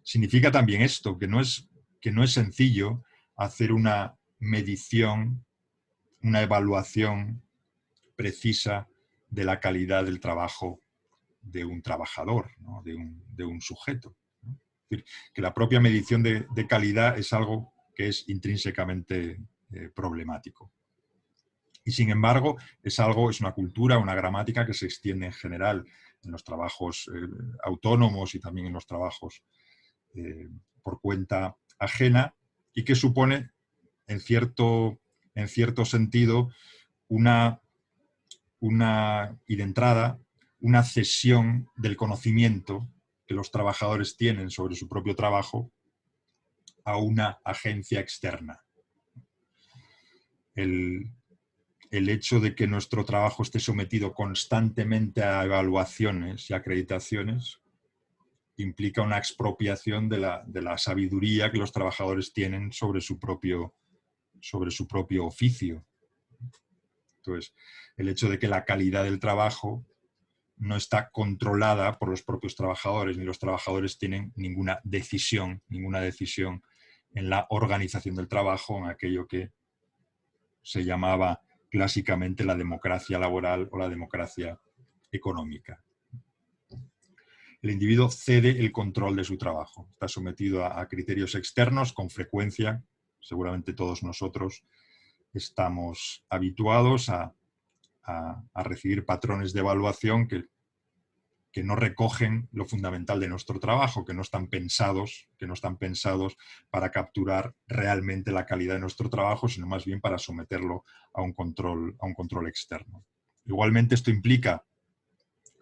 significa también esto, que no es sencillo hacer una medición, una evaluación precisa de la calidad del trabajo de un trabajador, ¿no? de un sujeto, ¿no? Es decir, que la propia medición de calidad es algo que es intrínsecamente problemático. Y sin embargo, es una cultura, una gramática que se extiende en general en los trabajos autónomos y también en los trabajos por cuenta ajena, y que supone, en cierto sentido, y de entrada, una cesión del conocimiento que los trabajadores tienen sobre su propio trabajo a una agencia externa. El hecho de que nuestro trabajo esté sometido constantemente a evaluaciones y acreditaciones implica una expropiación de la sabiduría que los trabajadores tienen sobre su propio oficio. Entonces, el hecho de que la calidad del trabajo no está controlada por los propios trabajadores, ni los trabajadores tienen ninguna decisión en la organización del trabajo, en aquello que se llamaba clásicamente la democracia laboral o la democracia económica. El individuo cede el control de su trabajo, está sometido a criterios externos con frecuencia. Seguramente todos nosotros estamos habituados a recibir patrones de evaluación que que no recogen lo fundamental de nuestro trabajo, que no están pensados para capturar realmente la calidad de nuestro trabajo, sino más bien para someterlo a un control externo. Igualmente esto implica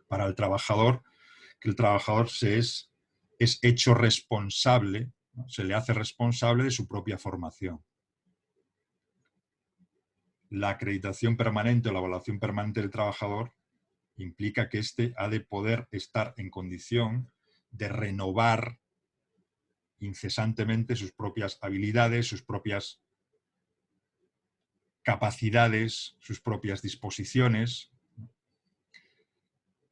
para el trabajador que el trabajador es hecho responsable, ¿no? Se le hace responsable de su propia formación. La acreditación permanente o la evaluación permanente del trabajador implica que éste ha de poder estar en condición de renovar incesantemente sus propias habilidades, sus propias capacidades, sus propias disposiciones,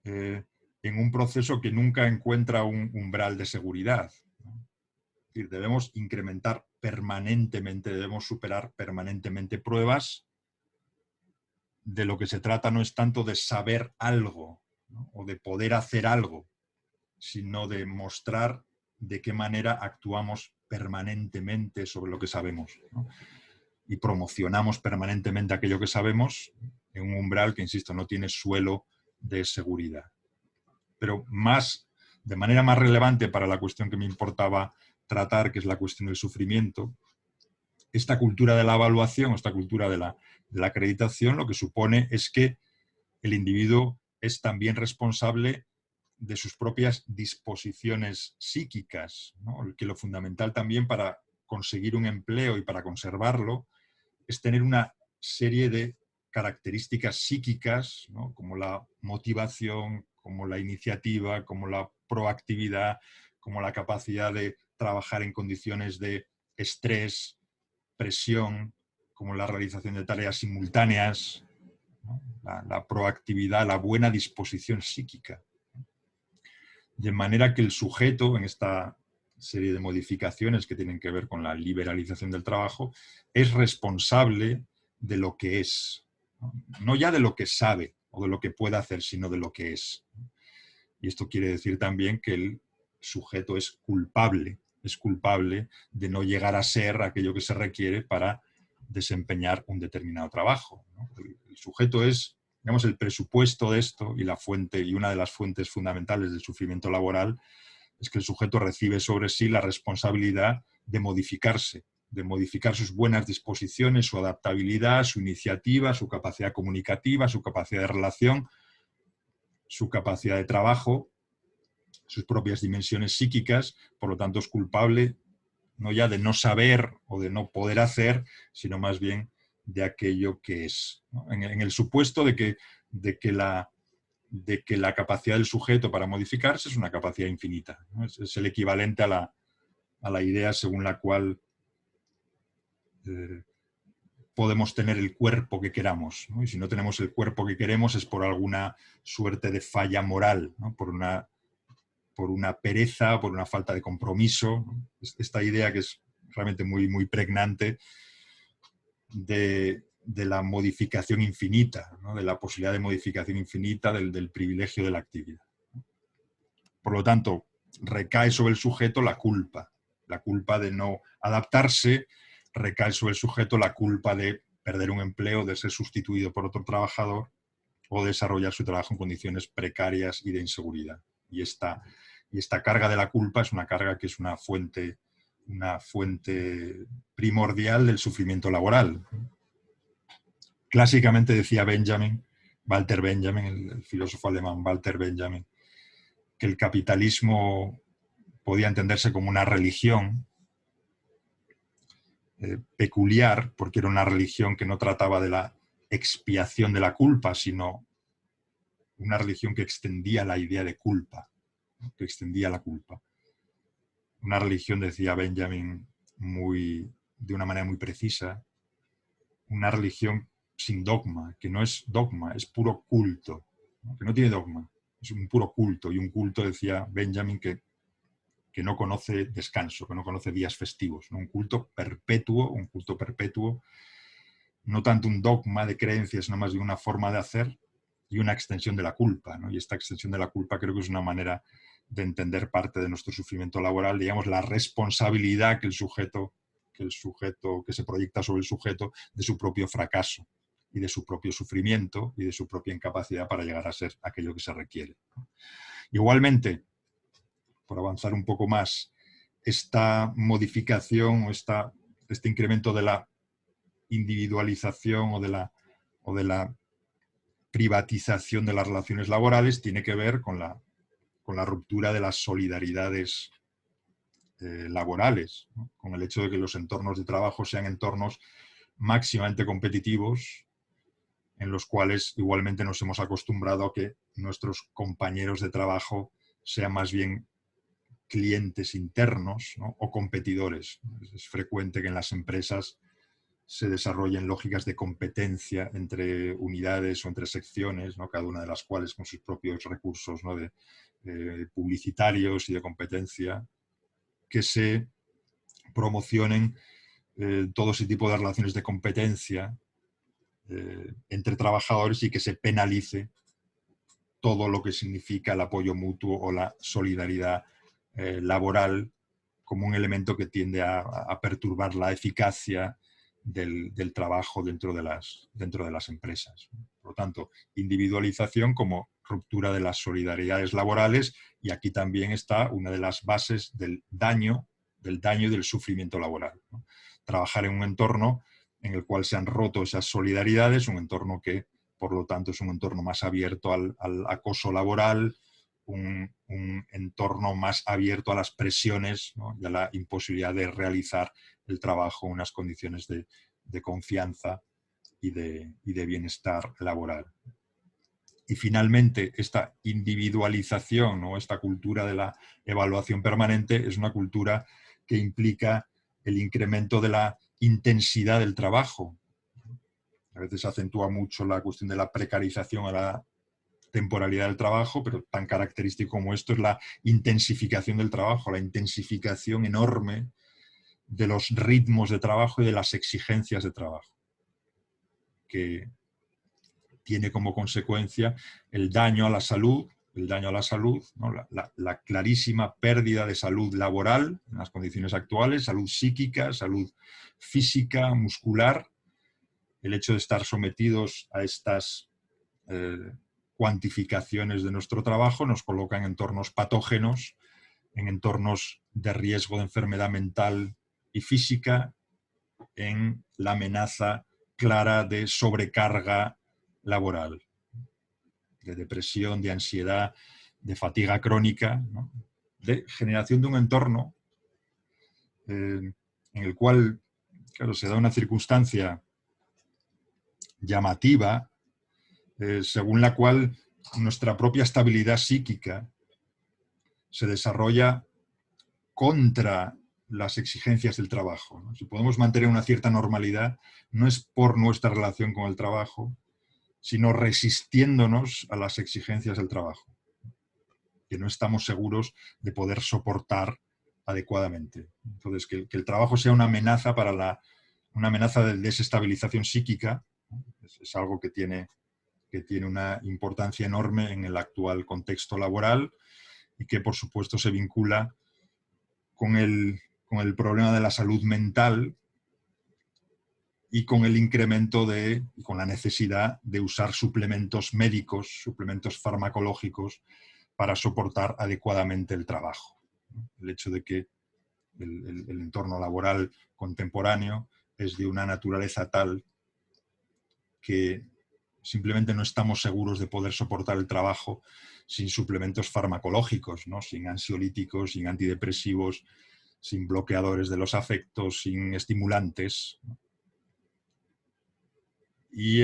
en un proceso que nunca encuentra un umbral de seguridad. Es decir, debemos incrementar permanentemente, debemos superar permanentemente pruebas. De lo que se trata no es tanto de saber algo, ¿no? O de poder hacer algo, sino de mostrar de qué manera actuamos permanentemente sobre lo que sabemos, ¿no? Y promocionamos permanentemente aquello que sabemos en un umbral que, insisto, no tiene suelo de seguridad. Pero de manera más relevante para la cuestión que me importaba tratar, que es la cuestión del sufrimiento, esta cultura de la evaluación, esta cultura de la acreditación, lo que supone es que el individuo es también responsable de sus propias disposiciones psíquicas, ¿no? Que lo fundamental también para conseguir un empleo y para conservarlo es tener una serie de características psíquicas, ¿no? Como la motivación, como la iniciativa, como la proactividad, como la capacidad de trabajar en condiciones de estrés, presión, como la realización de tareas simultáneas, ¿no? La proactividad, la buena disposición psíquica. De manera que el sujeto, en esta serie de modificaciones que tienen que ver con la liberalización del trabajo, es responsable de lo que es. No ya de lo que sabe o de lo que puede hacer, sino de lo que es. Y esto quiere decir también que el sujeto es culpable de no llegar a ser aquello que se requiere para desempeñar un determinado trabajo, ¿no? El sujeto es, digamos, el presupuesto de esto y la fuente, y una de las fuentes fundamentales del sufrimiento laboral es que el sujeto recibe sobre sí la responsabilidad de modificarse, de modificar sus buenas disposiciones, su adaptabilidad, su iniciativa, su capacidad comunicativa, su capacidad de relación, su capacidad de trabajo, sus propias dimensiones psíquicas. Por lo tanto es culpable no ya de no saber o de no poder hacer, sino más bien de aquello que es, ¿no? En el supuesto de que la capacidad del sujeto para modificarse es una capacidad infinita, ¿no? Es el equivalente a la idea según la cual podemos tener el cuerpo que queramos, ¿no? Y si no tenemos el cuerpo que queremos es por alguna suerte de falla moral, ¿no? Por una pereza, por una falta de compromiso, ¿no? Esta idea que es realmente muy, muy pregnante de la modificación infinita, ¿no? De la posibilidad de modificación infinita del privilegio de la actividad. Por lo tanto, recae sobre el sujeto la culpa de no adaptarse, recae sobre el sujeto la culpa de perder un empleo, de ser sustituido por otro trabajador o desarrollar su trabajo en condiciones precarias y de inseguridad. Y esta carga de la culpa es una carga que es una fuente primordial del sufrimiento laboral. Clásicamente decía Walter Benjamin, el filósofo alemán Walter Benjamin, que el capitalismo podía entenderse como una religión peculiar, porque era una religión que no trataba de la expiación de la culpa, sino una religión que extendía la idea de culpa, ¿no? Que extendía la culpa. Una religión, decía Benjamin, de una manera muy precisa, una religión sin dogma, que no es dogma, es puro culto, ¿no? Que no tiene dogma, es un puro culto, y un culto, decía Benjamin, que no conoce descanso, que no conoce días festivos, ¿no? Un culto perpetuo, no tanto un dogma de creencias, sino más de una forma de hacer y una extensión de la culpa, ¿no? Y esta extensión de la culpa creo que es una manera de entender parte de nuestro sufrimiento laboral, digamos, la responsabilidad que se proyecta sobre el sujeto de su propio fracaso y de su propio sufrimiento y de su propia incapacidad para llegar a ser aquello que se requiere, ¿no? Igualmente, por avanzar un poco más, esta modificación o este incremento de la individualización o de la privatización de las relaciones laborales tiene que ver con la ruptura de las solidaridades laborales, ¿no? Con el hecho de que los entornos de trabajo sean entornos máximamente competitivos, en los cuales igualmente nos hemos acostumbrado a que nuestros compañeros de trabajo sean más bien clientes internos, ¿no? O competidores. Es frecuente que en las empresas se desarrollen lógicas de competencia entre unidades o entre secciones, ¿no? Cada una de las cuales con sus propios recursos, ¿no? Publicitarios y de competencia, que se promocionen todo ese tipo de relaciones de competencia entre trabajadores y que se penalice todo lo que significa el apoyo mutuo o la solidaridad laboral como un elemento que tiende a perturbar la eficacia del trabajo dentro de las empresas. Por lo tanto, individualización como ruptura de las solidaridades laborales, y aquí también está una de las bases del daño y del sufrimiento laboral, ¿no? Trabajar en un entorno en el cual se han roto esas solidaridades, un entorno que, por lo tanto, es un entorno más abierto al acoso laboral, un entorno más abierto a las presiones, ¿no? Y a la imposibilidad de realizar el trabajo en unas condiciones de confianza y de bienestar laboral. Y finalmente, esta individualización, ¿no? Esta cultura de la evaluación permanente es una cultura que implica el incremento de la intensidad del trabajo. A veces se acentúa mucho la cuestión de la precarización a la temporalidad del trabajo, pero tan característico como esto es la intensificación del trabajo, la intensificación enorme de los ritmos de trabajo y de las exigencias de trabajo, que tiene como consecuencia el daño a la salud, ¿no? La clarísima pérdida de salud laboral en las condiciones actuales, salud psíquica, salud física, muscular, el hecho de estar sometidos a estas cuantificaciones de nuestro trabajo nos coloca en entornos patógenos, en entornos de riesgo de enfermedad mental y física, en la amenaza clara de sobrecarga laboral, de depresión, de ansiedad, de fatiga crónica, ¿no? De generación de un entorno en el cual, claro, se da una circunstancia llamativa, según la cual nuestra propia estabilidad psíquica se desarrolla contra las exigencias del trabajo, ¿no? Si podemos mantener una cierta normalidad, no es por nuestra relación con el trabajo, sino resistiéndonos a las exigencias del trabajo, que no estamos seguros de poder soportar adecuadamente. Entonces, que el trabajo sea una amenaza una amenaza de desestabilización psíquica, ¿no? Es algo que tiene una importancia enorme en el actual contexto laboral y que, por supuesto, se vincula con el problema de la salud mental y con el incremento y con la necesidad de usar suplementos médicos, suplementos farmacológicos para soportar adecuadamente el trabajo. El hecho de que el entorno laboral contemporáneo es de una naturaleza tal que simplemente no estamos seguros de poder soportar el trabajo sin suplementos farmacológicos, ¿no? Sin ansiolíticos, sin antidepresivos, sin bloqueadores de los afectos, sin estimulantes, ¿no? Y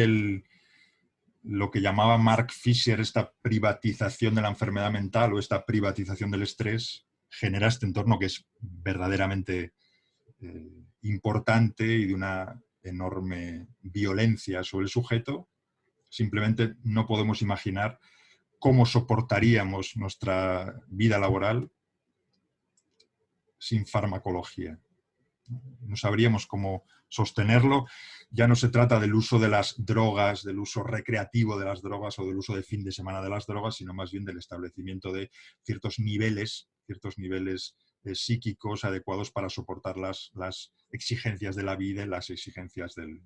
lo que llamaba Mark Fisher, esta privatización de la enfermedad mental o esta privatización del estrés, genera este entorno que es verdaderamente importante y de una enorme violencia sobre el sujeto. Simplemente no podemos imaginar cómo soportaríamos nuestra vida laboral sin farmacología. No sabríamos cómo sostenerlo. Ya no se trata del uso de las drogas, del uso recreativo de las drogas o del uso de fin de semana de las drogas, sino más bien del establecimiento de ciertos niveles psíquicos adecuados para soportar las exigencias de la vida y las exigencias del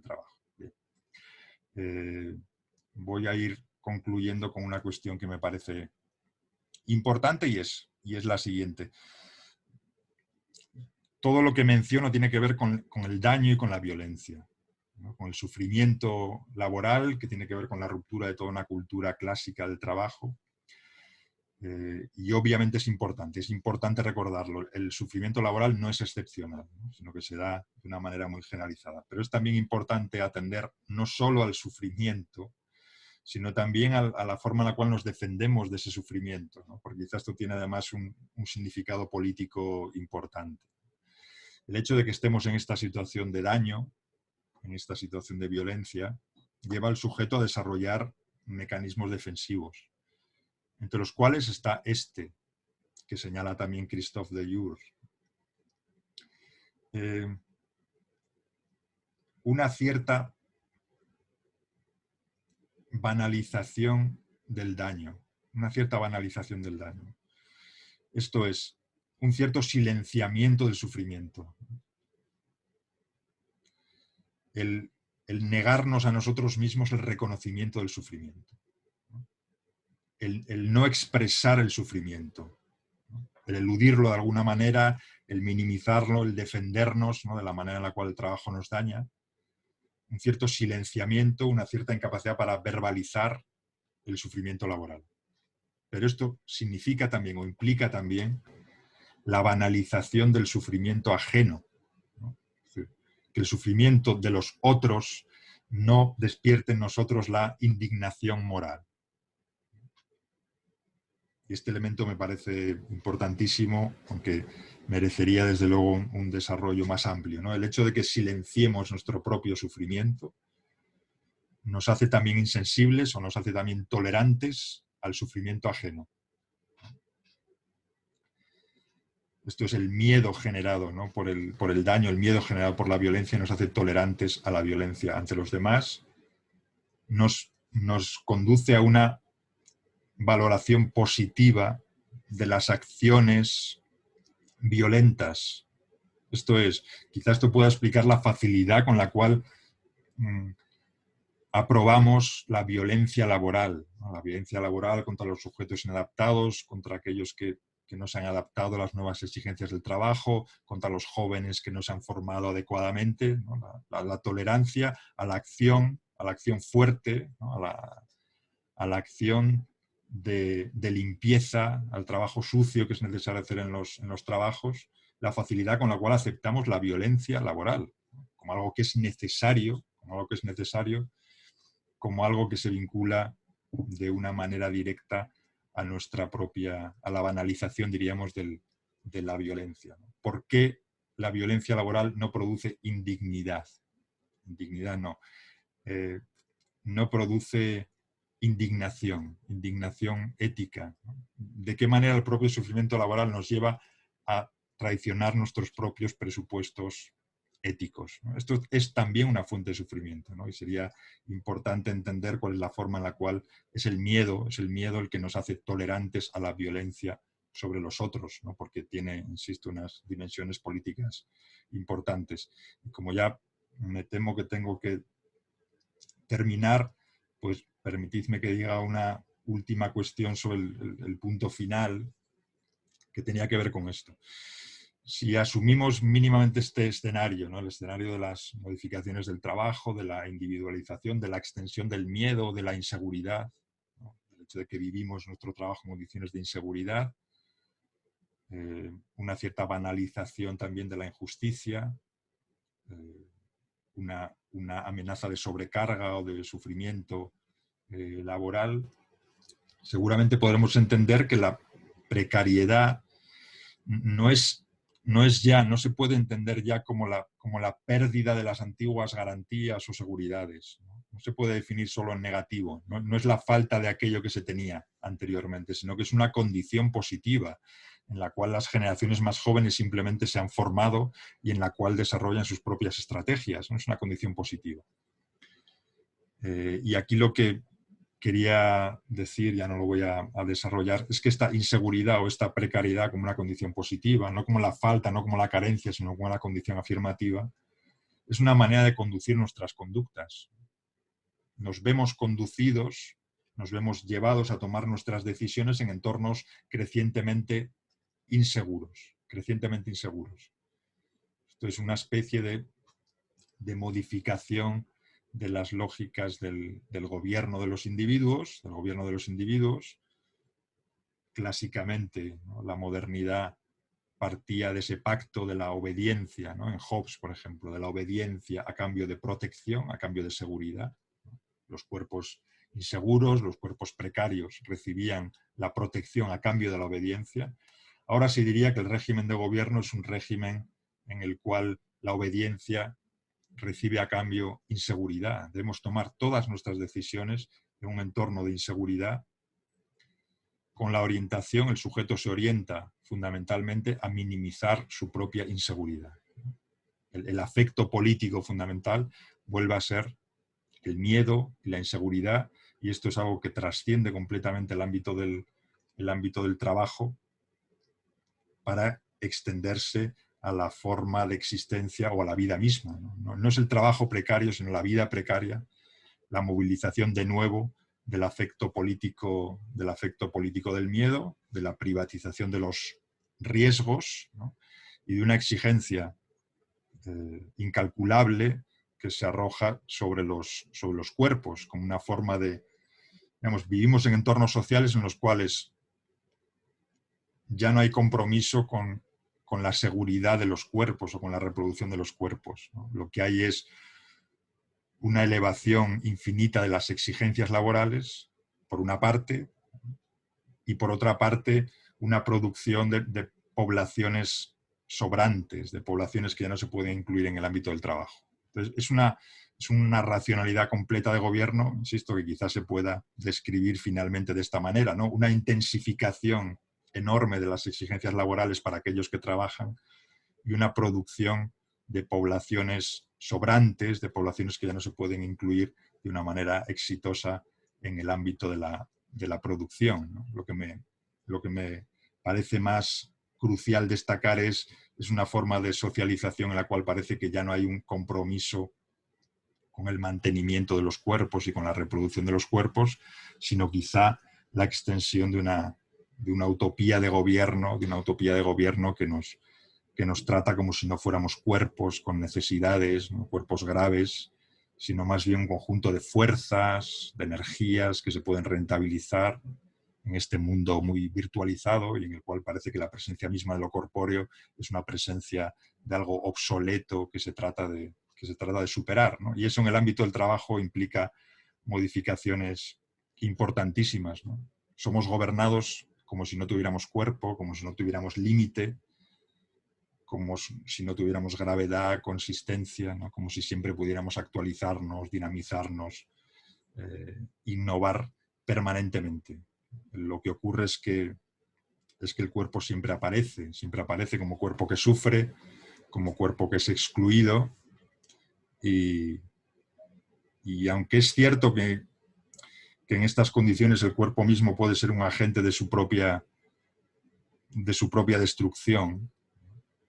trabajo. Bien. Voy a ir concluyendo con una cuestión que me parece importante y es la siguiente. Todo lo que menciono tiene que ver con el daño y con la violencia, ¿no? Con el sufrimiento laboral, que tiene que ver con la ruptura de toda una cultura clásica del trabajo. Y obviamente es importante recordarlo. El sufrimiento laboral no es excepcional, ¿no? Sino que se da de una manera muy generalizada. Pero es también importante atender no solo al sufrimiento, sino también a la forma en la cual nos defendemos de ese sufrimiento, ¿no? Porque quizás esto tiene además un significado político importante. El hecho de que estemos en esta situación de daño, en esta situación de violencia, lleva al sujeto a desarrollar mecanismos defensivos, entre los cuales está este, que señala también Christophe Dejour. Una cierta banalización del daño, Esto es, un cierto silenciamiento del sufrimiento. El negarnos a nosotros mismos el reconocimiento del sufrimiento. El no expresar el sufrimiento, ¿no? El eludirlo de alguna manera, el minimizarlo, el defendernos, ¿no? De la manera en la cual el trabajo nos daña. Un cierto silenciamiento, una cierta incapacidad para verbalizar el sufrimiento laboral. Pero esto significa también o implica también la banalización del sufrimiento ajeno, ¿no? Es decir, que el sufrimiento de los otros no despierte en nosotros la indignación moral. Y este elemento me parece importantísimo, aunque merecería desde luego un desarrollo más amplio, ¿no? El hecho de que silenciemos nuestro propio sufrimiento nos hace también insensibles o nos hace también tolerantes al sufrimiento ajeno. Esto es el miedo generado, ¿no? por el daño, el miedo generado por la violencia nos hace tolerantes a la violencia ante los demás, nos conduce a una valoración positiva de las acciones violentas. Esto es, quizás esto pueda explicar la facilidad con la cual aprobamos la violencia laboral, ¿no? La violencia laboral contra los sujetos inadaptados, contra aquellos que no se han adaptado a las nuevas exigencias del trabajo, contra los jóvenes que no se han formado adecuadamente, ¿no? La tolerancia a la acción fuerte, ¿no? a la acción de limpieza, al trabajo sucio que es necesario hacer en los trabajos, la facilidad con la cual aceptamos la violencia laboral, ¿no? Como algo que es necesario, como algo que se vincula de una manera directa a la banalización, diríamos, de la violencia, ¿no? ¿Por qué la violencia laboral no produce indignidad? Indignidad no. No produce indignación ética, ¿no? ¿De qué manera el propio sufrimiento laboral nos lleva a traicionar nuestros propios presupuestos éticos, ¿no? Esto es también una fuente de sufrimiento, ¿no? Y sería importante entender cuál es la forma en la cual es el miedo el que nos hace tolerantes a la violencia sobre los otros, ¿no? Porque tiene, insisto, unas dimensiones políticas importantes. Y como ya me temo que tengo que terminar, pues permitidme que diga una última cuestión sobre el punto final que tenía que ver con esto. Si asumimos mínimamente este escenario, ¿no? El escenario de las modificaciones del trabajo, de la individualización, de la extensión del miedo, de la inseguridad, ¿no? El hecho de que vivimos nuestro trabajo en condiciones de inseguridad, una cierta banalización también de la injusticia, una amenaza de sobrecarga o de sufrimiento laboral, seguramente podremos entender que la precariedad no se puede entender ya como la pérdida de las antiguas garantías o seguridades. No se puede definir solo en negativo. No es la falta de aquello que se tenía anteriormente, sino que es una condición positiva en la cual las generaciones más jóvenes simplemente se han formado y en la cual desarrollan sus propias estrategias, ¿no? Es una condición positiva. Y aquí lo que quería decir, ya no lo voy a desarrollar, es que esta inseguridad o esta precariedad como una condición positiva, no como la falta, no como la carencia, sino como la condición afirmativa, es una manera de conducir nuestras conductas. Nos vemos conducidos nos vemos llevados a tomar nuestras decisiones en entornos crecientemente inseguros, crecientemente inseguros. Esto es una especie de modificación de las lógicas del gobierno de los individuos, Clásicamente, ¿no?, la modernidad partía de ese pacto de la obediencia, ¿no?, en Hobbes, por ejemplo, de la obediencia a cambio de protección, a cambio de seguridad. Los cuerpos inseguros, los cuerpos precarios recibían la protección a cambio de la obediencia. Ahora se diría que el régimen de gobierno es un régimen en el cual la obediencia recibe a cambio inseguridad. Debemos tomar todas nuestras decisiones en un entorno de inseguridad. Con la orientación, el sujeto se orienta fundamentalmente a minimizar su propia inseguridad. El afecto político fundamental vuelve a ser el miedo y la inseguridad, y esto es algo que trasciende completamente el ámbito del trabajo para extenderse a la forma de existencia o a la vida misma. No es el trabajo precario, sino la vida precaria, la movilización de nuevo del afecto político del miedo, de la privatización de los riesgos, ¿no?, y de una exigencia incalculable que se arroja sobre los cuerpos, como una forma de, digamos, vivimos en entornos sociales en los cuales ya no hay compromiso con la seguridad de los cuerpos o con la reproducción de los cuerpos, ¿no? Lo que hay es una elevación infinita de las exigencias laborales, por una parte, y por otra parte, una producción de poblaciones sobrantes, de poblaciones que ya no se pueden incluir en el ámbito del trabajo. Entonces, es una racionalidad completa de gobierno, insisto, que quizás se pueda describir finalmente de esta manera, ¿no? Una intensificación enorme de las exigencias laborales para aquellos que trabajan y una producción de poblaciones sobrantes, de poblaciones que ya no se pueden incluir de una manera exitosa en el ámbito de la producción, ¿no? Lo que me parece más crucial destacar es una forma de socialización en la cual parece que ya no hay un compromiso con el mantenimiento de los cuerpos y con la reproducción de los cuerpos, sino quizá la extensión de una utopía de gobierno, que nos trata como si no fuéramos cuerpos con necesidades, ¿no?, cuerpos graves, sino más bien un conjunto de fuerzas, de energías que se pueden rentabilizar en este mundo muy virtualizado y en el cual parece que la presencia misma de lo corpóreo es una presencia de algo obsoleto que se trata de superar, ¿no? Y eso en el ámbito del trabajo implica modificaciones importantísimas, ¿no? Somos gobernados como si no tuviéramos cuerpo, como si no tuviéramos límite, como si no tuviéramos gravedad, consistencia, ¿no?, como si siempre pudiéramos actualizarnos, dinamizarnos, innovar permanentemente. Lo que ocurre es que el cuerpo siempre aparece como cuerpo que sufre, como cuerpo que es excluido, y aunque es cierto que en estas condiciones el cuerpo mismo puede ser un agente de su propia destrucción,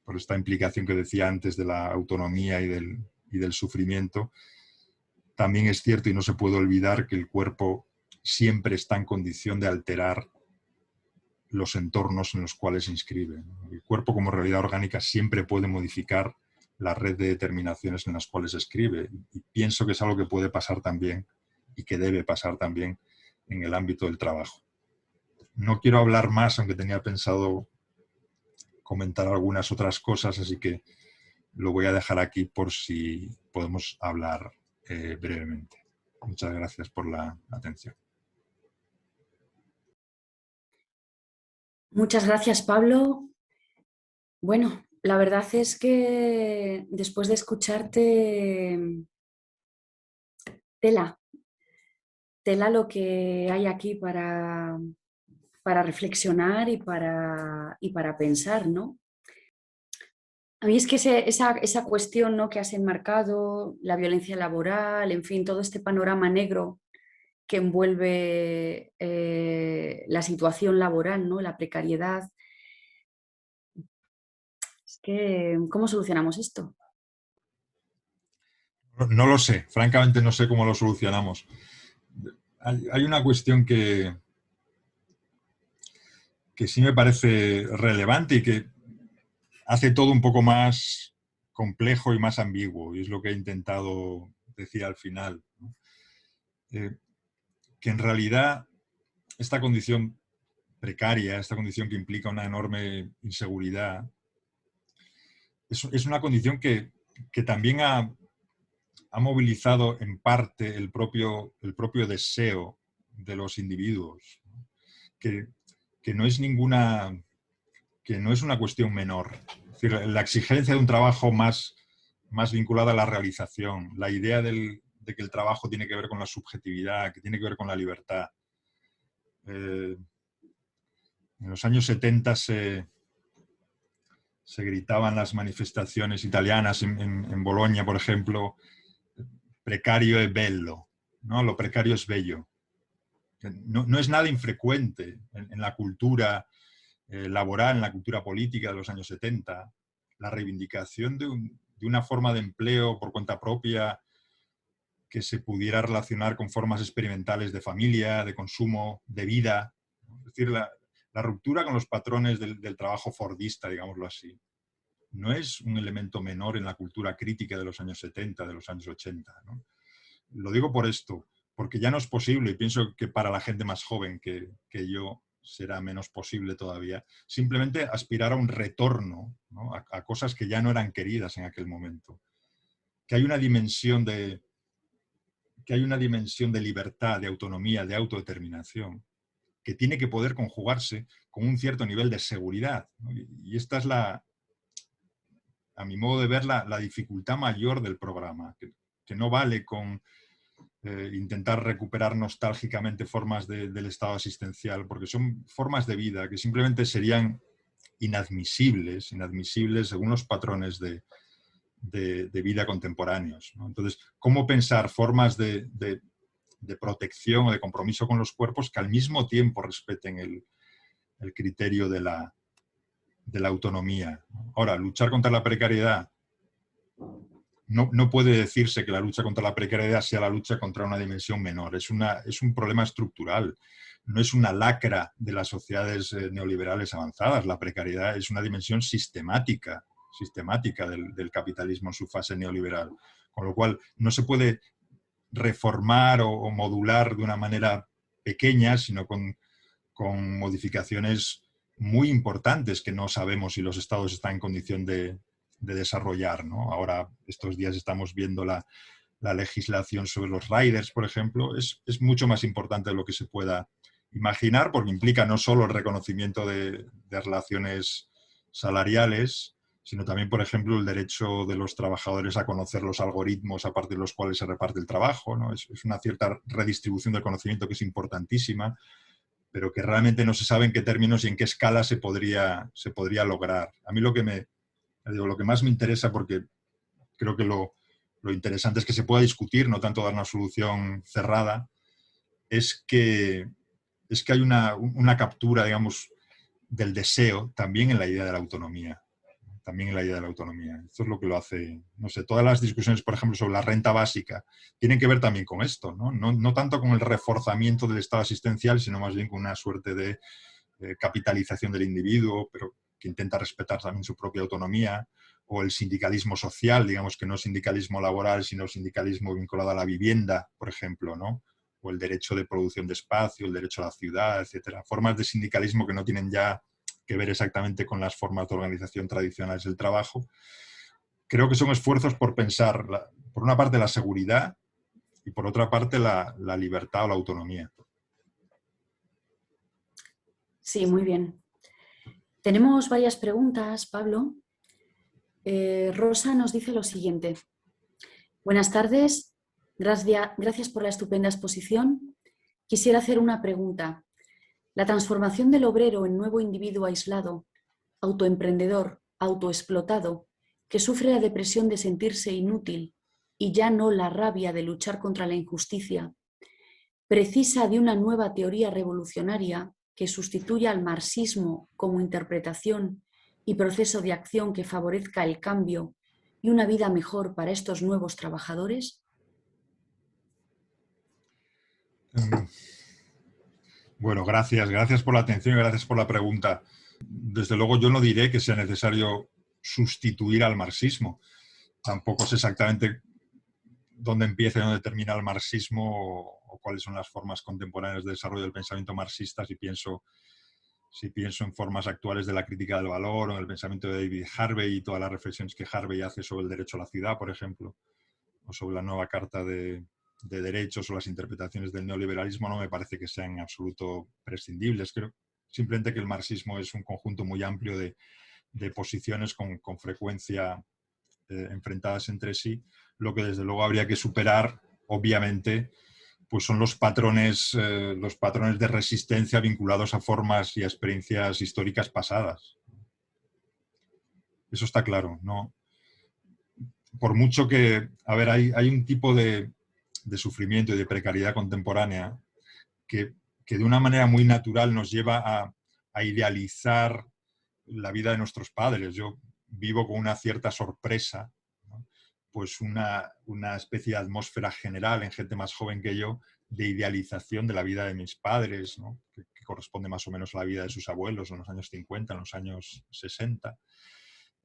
por esta implicación que decía antes de la autonomía y del sufrimiento, también es cierto y no se puede olvidar que el cuerpo siempre está en condición de alterar los entornos en los cuales se inscribe. El cuerpo como realidad orgánica siempre puede modificar la red de determinaciones en las cuales se escribe, y pienso que es algo que puede pasar también y que debe pasar también en el ámbito del trabajo. No quiero hablar más, aunque tenía pensado comentar algunas otras cosas, así que lo voy a dejar aquí por si podemos hablar brevemente. Muchas gracias por la atención. Muchas gracias, Pablo. Bueno, la verdad es que después de escucharte, tela lo que hay aquí para reflexionar y para pensar, ¿no? A mí es que esa cuestión, ¿no?, que has enmarcado, la violencia laboral, en fin, todo este panorama negro que envuelve la situación laboral, ¿no?, la precariedad. Es que, ¿cómo solucionamos esto? No lo sé, francamente no sé cómo lo solucionamos. hay una cuestión que sí me parece relevante y que hace todo un poco más complejo y más ambiguo, y es lo que he intentado decir al final, ¿no? Que en realidad esta condición precaria, esta condición que implica una enorme inseguridad, es una condición que también ha movilizado en parte el propio deseo de los individuos, ¿no? Que no es que no es una cuestión menor. Es decir, la exigencia de un trabajo más vinculada a la realización, la idea de que el trabajo tiene que ver con la subjetividad, que tiene que ver con la libertad. En los años 70 se gritaban las manifestaciones italianas en Bolonia, por ejemplo, precario è bello, ¿no? Lo precario es bello. No es nada infrecuente en la cultura laboral, en la cultura política de los años 70, la reivindicación de una forma de empleo por cuenta propia que se pudiera relacionar con formas experimentales de familia, de consumo, de vida. Es decir, la ruptura con los patrones del trabajo fordista, digámoslo así, no es un elemento menor en la cultura crítica de los años 70, de los años 80, ¿no? Lo digo por esto, porque ya no es posible, y pienso que para la gente más joven que yo será menos posible todavía, simplemente aspirar a un retorno, ¿no? a cosas que ya no eran queridas en aquel momento. Que hay una dimensión de libertad, de autonomía, de autodeterminación, que tiene que poder conjugarse con un cierto nivel de seguridad, ¿no? Y esta es a mi modo de ver, la dificultad mayor del programa, que no vale con intentar recuperar nostálgicamente formas del estado asistencial, porque son formas de vida que simplemente serían inadmisibles según los patrones de vida contemporáneos, ¿no? Entonces, ¿cómo pensar formas de protección o de compromiso con los cuerpos que al mismo tiempo respeten el criterio de la autonomía? Ahora, luchar contra la precariedad, no puede decirse que la lucha contra la precariedad sea la lucha contra una dimensión menor. Es un problema estructural. No es una lacra de las sociedades neoliberales avanzadas. La precariedad es una dimensión sistemática del capitalismo en su fase neoliberal. Con lo cual, no se puede reformar o modular de una manera pequeña, sino con modificaciones muy importantes que no sabemos si los estados están en condición de desarrollar, ¿no? Ahora, estos días estamos viendo la legislación sobre los riders, por ejemplo. Es mucho más importante de lo que se pueda imaginar, porque implica no solo el reconocimiento de relaciones salariales, sino también, por ejemplo, el derecho de los trabajadores a conocer los algoritmos a partir de los cuales se reparte el trabajo, ¿no? Es una cierta redistribución del conocimiento que es importantísima, pero que realmente no se sabe en qué términos y en qué escala se podría lograr. A mí lo que más me interesa, porque creo que lo interesante es que se pueda discutir, no tanto dar una solución cerrada, es que hay una captura, digamos, del deseo también en la idea de la autonomía. Esto es lo que lo hace, no sé, todas las discusiones, por ejemplo, sobre la renta básica, tienen que ver también con esto, ¿no? No tanto con el reforzamiento del estado asistencial, sino más bien con una suerte de capitalización del individuo, pero que intenta respetar también su propia autonomía, o el sindicalismo social, digamos que no sindicalismo laboral, sino sindicalismo vinculado a la vivienda, por ejemplo, ¿no? O el derecho de producción de espacio, el derecho a la ciudad, etcétera. Formas de sindicalismo que no tienen ya que ver exactamente con las formas de organización tradicionales del trabajo. Creo que son esfuerzos por pensar, por una parte, la seguridad y por otra parte, la libertad o la autonomía. Sí, muy bien. Tenemos varias preguntas, Pablo. Rosa nos dice lo siguiente. Buenas tardes, gracias por la estupenda exposición. Quisiera hacer una pregunta. La transformación del obrero en nuevo individuo aislado, autoemprendedor, autoexplotado, que sufre la depresión de sentirse inútil y ya no la rabia de luchar contra la injusticia, precisa de una nueva teoría revolucionaria que sustituya al marxismo como interpretación y proceso de acción que favorezca el cambio y una vida mejor para estos nuevos trabajadores? Bueno, gracias por la atención y gracias por la pregunta. Desde luego yo no diré que sea necesario sustituir al marxismo. Tampoco sé exactamente dónde empieza y dónde termina el marxismo o cuáles son las formas contemporáneas de desarrollo del pensamiento marxista, si pienso en formas actuales de la crítica del valor o en el pensamiento de David Harvey y todas las reflexiones que Harvey hace sobre el derecho a la ciudad, por ejemplo, o sobre la nueva carta de derechos o las interpretaciones del neoliberalismo, no me parece que sean en absoluto prescindibles. Creo simplemente que el marxismo es un conjunto muy amplio de posiciones con frecuencia enfrentadas entre sí. Lo que desde luego habría que superar, obviamente, pues son los patrones de resistencia vinculados a formas y a experiencias históricas pasadas. Eso está claro, ¿no? Por mucho que, a ver, hay un tipo de sufrimiento y de precariedad contemporánea que de una manera muy natural nos lleva a idealizar la vida de nuestros padres. Yo vivo con una cierta sorpresa, ¿no? Pues una especie de atmósfera general en gente más joven que yo de idealización de la vida de mis padres, ¿no? que corresponde más o menos a la vida de sus abuelos en los años 50, en los años 60.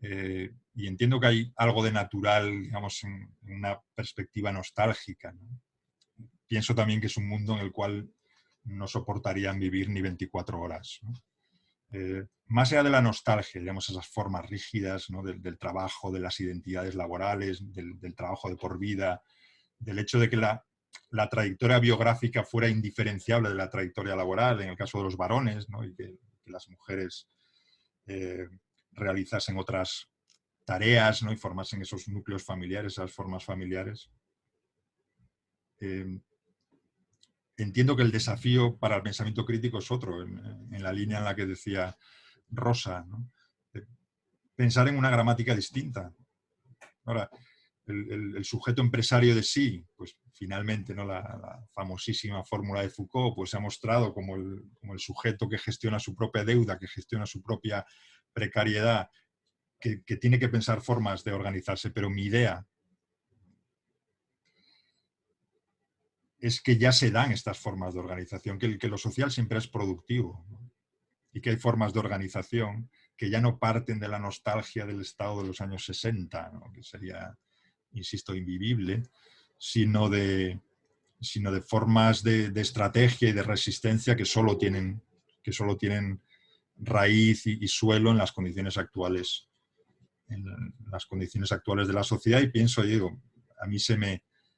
Y entiendo que hay algo de natural, digamos, en una perspectiva nostálgica, ¿no? Pienso también que es un mundo en el cual no soportarían vivir ni 24 horas, ¿no? Más allá de la nostalgia, digamos, esas formas rígidas, ¿no? del trabajo, de las identidades laborales, del trabajo de por vida, del hecho de que la trayectoria biográfica fuera indiferenciable de la trayectoria laboral, en el caso de los varones, ¿no? Y que las mujeres realizasen otras tareas, ¿no? Y formasen esos núcleos familiares, esas formas familiares. Entiendo que el desafío para el pensamiento crítico es otro, en la línea en la que decía Rosa, ¿no? Pensar en una gramática distinta. Ahora, el sujeto empresario de sí, pues finalmente, ¿no? la famosísima fórmula de Foucault, pues se ha mostrado como el sujeto que gestiona su propia deuda, que gestiona su propia precariedad, que tiene que pensar formas de organizarse, pero mi idea es que ya se dan estas formas de organización, que lo social siempre es productivo, ¿no? Y que hay formas de organización que ya no parten de la nostalgia del Estado de los años 60, ¿no? Que sería, insisto, invivible, sino de formas de estrategia y de resistencia que solo tienen raíz y suelo en las condiciones actuales, de la sociedad. Y pienso, digo, a mí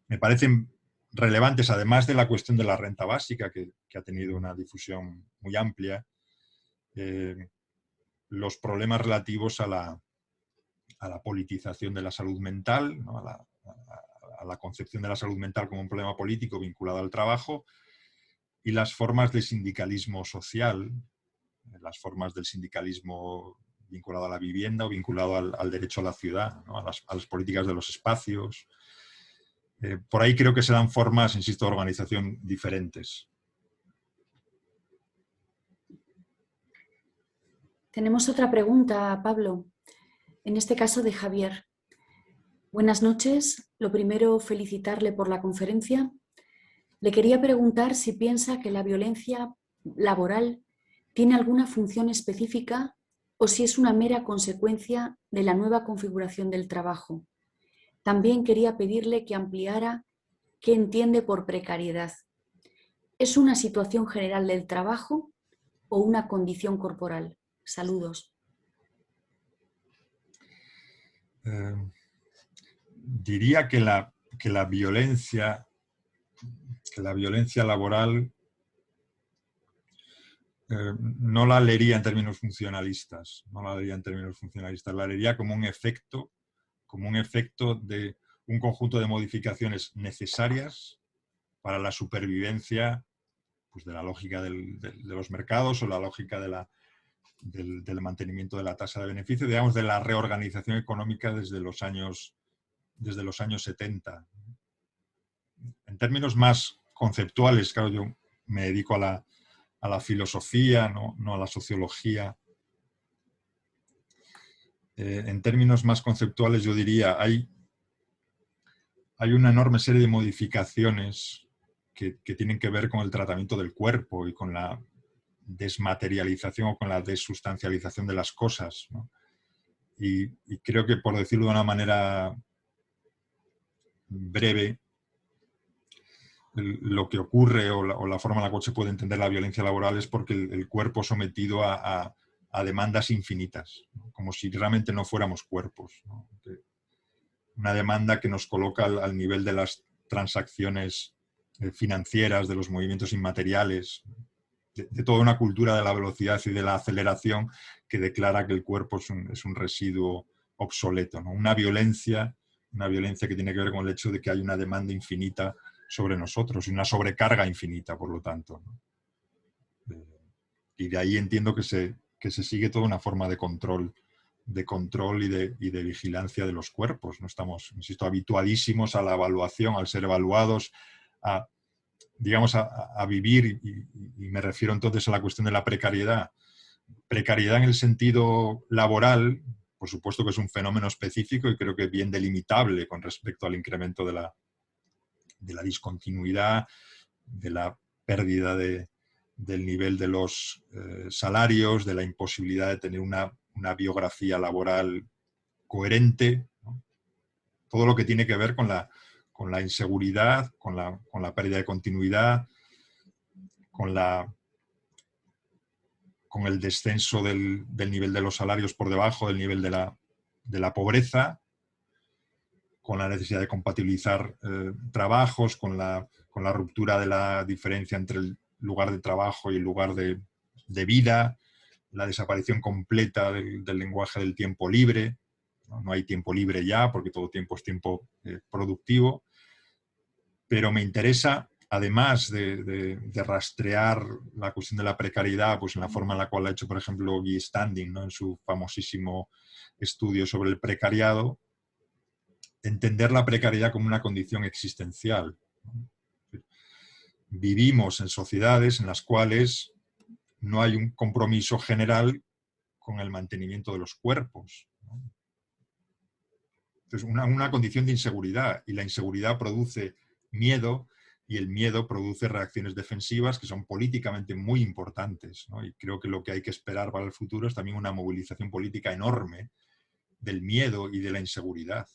me parecen relevantes, además de la cuestión de la renta básica, que ha tenido una difusión muy amplia, los problemas relativos a la politización de la salud mental, ¿no? a la concepción de la salud mental como un problema político vinculado al trabajo, y las formas de sindicalismo social, las formas del sindicalismo vinculado a la vivienda o vinculado al derecho a la ciudad, ¿no? a las políticas de los espacios. Por ahí creo que se dan formas, insisto, de organización diferentes. Tenemos otra pregunta, Pablo, en este caso de Javier. Buenas noches. Lo primero, felicitarle por la conferencia. Le quería preguntar si piensa que la violencia laboral tiene alguna función específica o si es una mera consecuencia de la nueva configuración del trabajo. También quería pedirle que ampliara qué entiende por precariedad. ¿Es una situación general del trabajo o una condición corporal? Saludos. Diría que la violencia laboral no la leería en términos funcionalistas, la leería como un efecto de un conjunto de modificaciones necesarias para la supervivencia, pues, de la lógica de los mercados o la lógica del mantenimiento de la tasa de beneficio, digamos, de la reorganización económica desde los años 70. En términos más conceptuales, claro, yo me dedico a la filosofía, no a la sociología. En términos más conceptuales, yo diría, hay una enorme serie de modificaciones que tienen que ver con el tratamiento del cuerpo y con la desmaterialización o con la desustancialización de las cosas, ¿no? Y creo que, por decirlo de una manera breve, lo que ocurre o la forma en la cual se puede entender la violencia laboral es porque el cuerpo es sometido a demandas infinitas, ¿no? Como si realmente no fuéramos cuerpos, ¿no? Una demanda que nos coloca al nivel de las transacciones financieras, de los movimientos inmateriales, de toda una cultura de la velocidad y de la aceleración que declara que el cuerpo es un residuo obsoleto, ¿no? Una violencia que tiene que ver con el hecho de que hay una demanda infinita sobre nosotros y una sobrecarga infinita, por lo tanto, ¿no? Y de ahí entiendo que se sigue toda una forma de control y de vigilancia de los cuerpos. No estamos, insisto, habituadísimos a la evaluación, al ser evaluados, digamos, a vivir, y me refiero entonces a la cuestión de la precariedad. Precariedad en el sentido laboral, por supuesto que es un fenómeno específico y creo que bien delimitable con respecto al incremento de la discontinuidad, de la pérdida del nivel de los salarios, de la imposibilidad de tener una biografía laboral coherente, ¿no? Todo lo que tiene que ver con la inseguridad, con la pérdida de continuidad, con el descenso del nivel de los salarios por debajo del nivel de la pobreza, con la necesidad de compatibilizar trabajos, con la ruptura de la diferencia entre el lugar de trabajo y el lugar de vida, la desaparición completa del lenguaje del tiempo libre. No hay tiempo libre ya, porque todo tiempo es tiempo productivo. Pero me interesa, además de rastrear la cuestión de la precariedad, pues en la forma en la cual ha hecho, por ejemplo, Guy Standing, ¿no? En su famosísimo estudio sobre el precariado, entender la precariedad como una condición existencial. Vivimos en sociedades en las cuales no hay un compromiso general con el mantenimiento de los cuerpos, ¿no? Entonces, una condición de inseguridad, y la inseguridad produce miedo, y el miedo produce reacciones defensivas que son políticamente muy importantes, ¿no? Y creo que lo que hay que esperar para el futuro es también una movilización política enorme del miedo y de la inseguridad.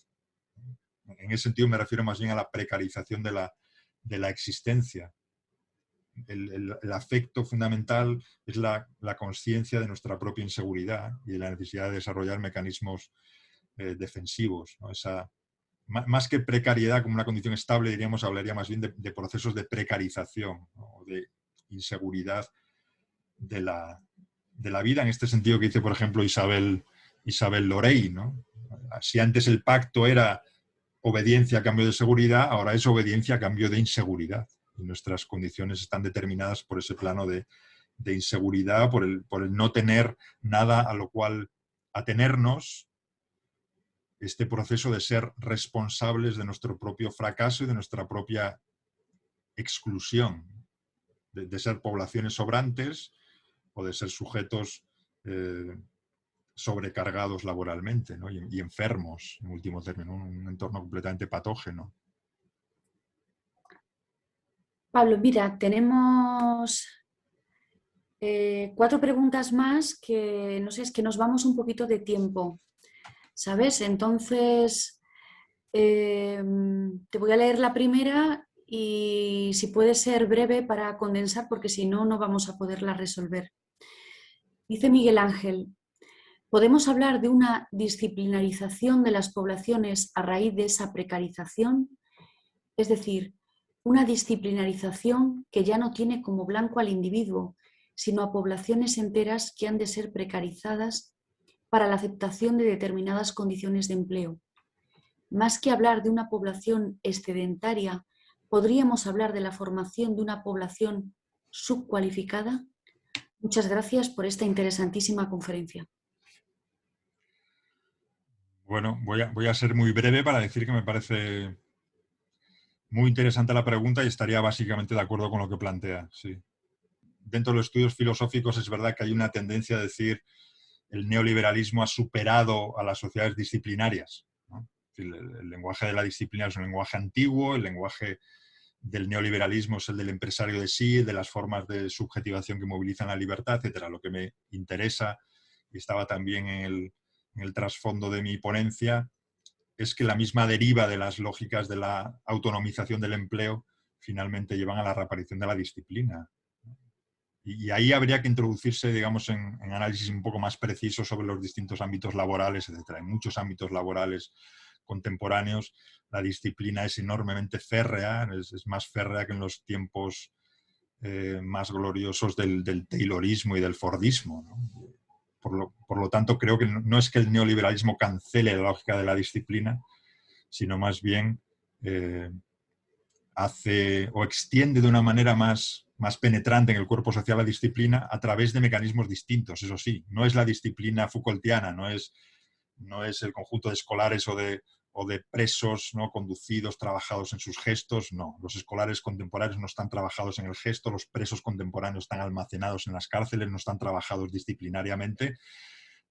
En ese sentido me refiero más bien a la precarización de la existencia. El afecto fundamental es la consciencia de nuestra propia inseguridad y de la necesidad de desarrollar mecanismos defensivos, ¿no? Más que precariedad como una condición estable, hablaría más bien de procesos de precarización, ¿no? De inseguridad de la vida, en este sentido que dice, por ejemplo, Isabel Lorey, ¿no? Si antes el pacto era obediencia a cambio de seguridad, ahora es obediencia a cambio de inseguridad. Y nuestras condiciones están determinadas por ese plano de inseguridad, por el no tener nada a lo cual atenernos, este proceso de ser responsables de nuestro propio fracaso y de nuestra propia exclusión, de ser poblaciones sobrantes o de ser sujetos sobrecargados laboralmente, ¿no? y enfermos, en último término, un entorno completamente patógeno. Pablo, mira, tenemos 4 preguntas más que, no sé, es que nos vamos un poquito de tiempo, ¿sabes? Entonces, te voy a leer la primera y si puede ser breve para condensar, porque si no, no vamos a poderla resolver. Dice Miguel Ángel: ¿podemos hablar de una disciplinarización de las poblaciones a raíz de esa precarización? Es decir, una disciplinarización que ya no tiene como blanco al individuo, sino a poblaciones enteras que han de ser precarizadas para la aceptación de determinadas condiciones de empleo. Más que hablar de una población excedentaria, ¿podríamos hablar de la formación de una población subcualificada? Muchas gracias por esta interesantísima conferencia. Bueno, voy a ser muy breve para decir que me parece muy interesante la pregunta y estaría básicamente de acuerdo con lo que plantea. Sí. Dentro de los estudios filosóficos es verdad que hay una tendencia a decir el neoliberalismo ha superado a las sociedades disciplinarias, ¿no? El lenguaje de la disciplina es un lenguaje antiguo, el lenguaje del neoliberalismo es el del empresario de sí, el de las formas de subjetivación que movilizan la libertad, etcétera. Lo que me interesa, y estaba también en el trasfondo de mi ponencia, es que la misma deriva de las lógicas de la autonomización del empleo finalmente llevan a la reaparición de la disciplina. Y ahí habría que introducirse, digamos, en análisis un poco más precisos sobre los distintos ámbitos laborales, etc. En muchos ámbitos laborales contemporáneos la disciplina es enormemente férrea, es más férrea que en los tiempos más gloriosos del Taylorismo y del Fordismo, ¿no? Por lo tanto, creo que no es que el neoliberalismo cancele la lógica de la disciplina, sino más bien hace o extiende de una manera más penetrante en el cuerpo social la disciplina a través de mecanismos distintos. Eso sí, no es la disciplina Foucaultiana, no es el conjunto de escolares o de presos, ¿no?, conducidos, trabajados en sus gestos. No, los escolares contemporáneos no están trabajados en el gesto, los presos contemporáneos están almacenados en las cárceles, no están trabajados disciplinariamente,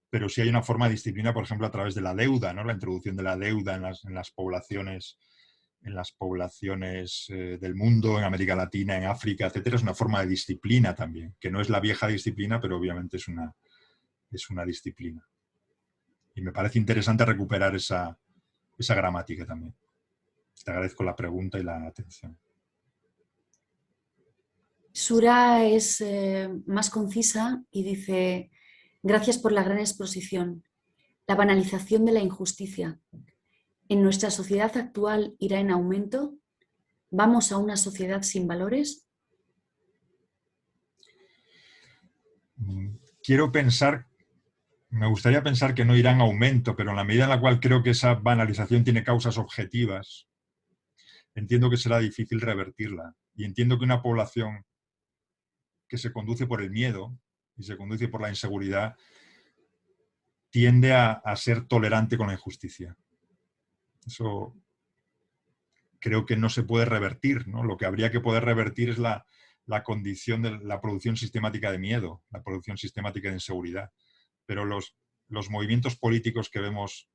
pero sí hay una forma de disciplina, por ejemplo, a través de la deuda, ¿no?, la introducción de la deuda en las poblaciones del mundo, en América Latina, en África, etcétera. Es una forma de disciplina también, que no es la vieja disciplina, pero obviamente es una disciplina. Y me parece interesante recuperar esa gramática también. Te agradezco la pregunta y la atención. Sura es más concisa y dice: gracias por la gran exposición. La banalización de la injusticia. ¿En nuestra sociedad actual irá en aumento? ¿Vamos a una sociedad sin valores? Me gustaría pensar que no irá en aumento, pero en la medida en la cual creo que esa banalización tiene causas objetivas, entiendo que será difícil revertirla. Y entiendo que una población que se conduce por el miedo y se conduce por la inseguridad tiende a ser tolerante con la injusticia. Eso creo que no se puede revertir, ¿no? Lo que habría que poder revertir es la condición de la producción sistemática de miedo, la producción sistemática de inseguridad. Pero los movimientos políticos que vemos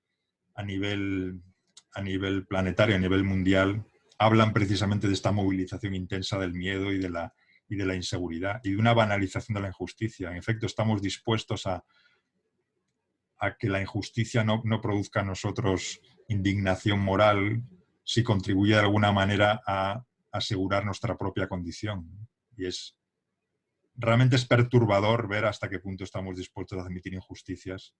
a nivel planetario, a nivel mundial, hablan precisamente de esta movilización intensa del miedo y de la inseguridad y de una banalización de la injusticia. En efecto, estamos dispuestos a que la injusticia no produzca en nosotros indignación moral si contribuye de alguna manera a asegurar nuestra propia condición. Y realmente es perturbador ver hasta qué punto estamos dispuestos a admitir injusticias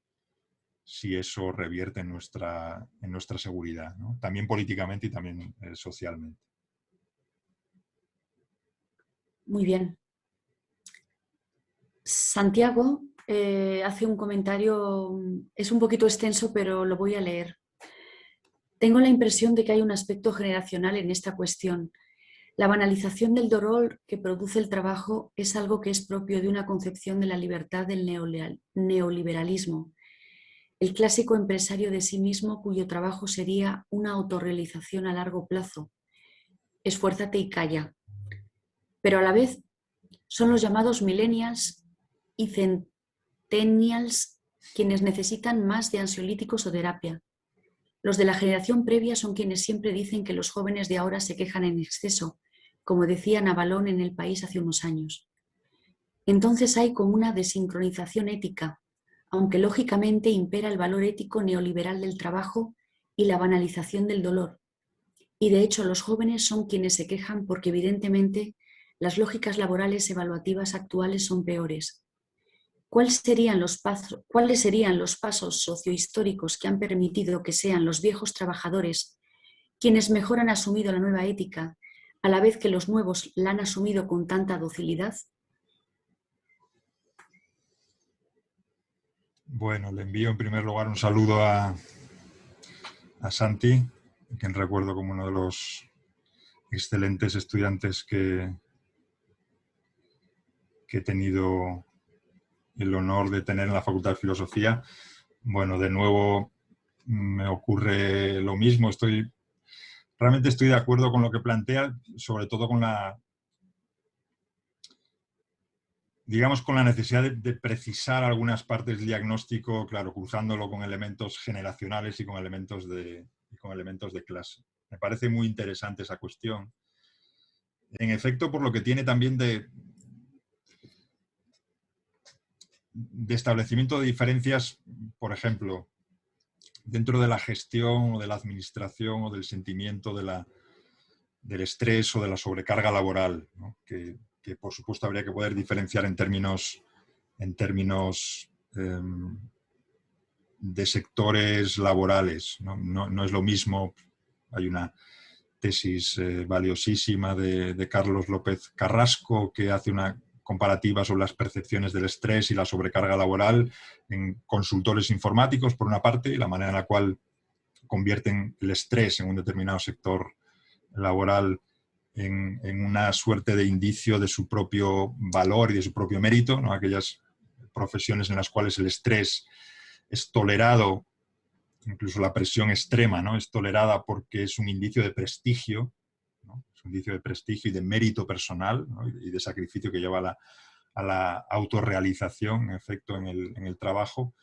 si eso revierte en nuestra seguridad, ¿no? También políticamente y también socialmente. Muy bien. Santiago hace un comentario, es un poquito extenso, pero lo voy a leer. Tengo la impresión de que hay un aspecto generacional en esta cuestión. La banalización del dolor que produce el trabajo es algo que es propio de una concepción de la libertad del neoliberalismo. El clásico empresario de sí mismo cuyo trabajo sería una autorrealización a largo plazo. Esfuérzate y calla. Pero a la vez son los llamados millennials y centennials quienes necesitan más de ansiolíticos o terapia. Los de la generación previa son quienes siempre dicen que los jóvenes de ahora se quejan en exceso, como decía Navalón en El País hace unos años. Entonces hay como una desincronización ética, aunque lógicamente impera el valor ético neoliberal del trabajo y la banalización del dolor. Y de hecho los jóvenes son quienes se quejan porque evidentemente las lógicas laborales evaluativas actuales son peores. ¿Cuáles serían los pasos sociohistóricos que han permitido que sean los viejos trabajadores quienes mejor han asumido la nueva ética, a la vez que los nuevos la han asumido con tanta docilidad? Bueno, le envío en primer lugar un saludo a Santi, quien recuerdo como uno de los excelentes estudiantes que he tenido el honor de tener en la Facultad de Filosofía. Bueno, de nuevo me ocurre lo mismo. Realmente estoy de acuerdo con lo que plantea, sobre todo con la necesidad de precisar algunas partes del diagnóstico, claro, cruzándolo con elementos generacionales y con elementos de clase. Me parece muy interesante esa cuestión. En efecto, por lo que tiene también de establecimiento de diferencias, por ejemplo, dentro de la gestión o de la administración o del sentimiento del estrés o de la sobrecarga laboral, ¿no? Que por supuesto habría que poder diferenciar en términos de sectores laborales. No es lo mismo, hay una tesis valiosísima de Carlos López Carrasco que hace una comparativa sobre las percepciones del estrés y la sobrecarga laboral en consultores informáticos, por una parte, y la manera en la cual convierten el estrés en un determinado sector laboral en una suerte de indicio de su propio valor y de su propio mérito, ¿no? Aquellas profesiones en las cuales el estrés es tolerado, incluso la presión extrema, ¿no? Es tolerada porque es un indicio de prestigio, ¿no? Es un indicio de prestigio y de mérito personal, ¿no? Y de sacrificio que lleva a la autorrealización, en efecto, en el trabajo.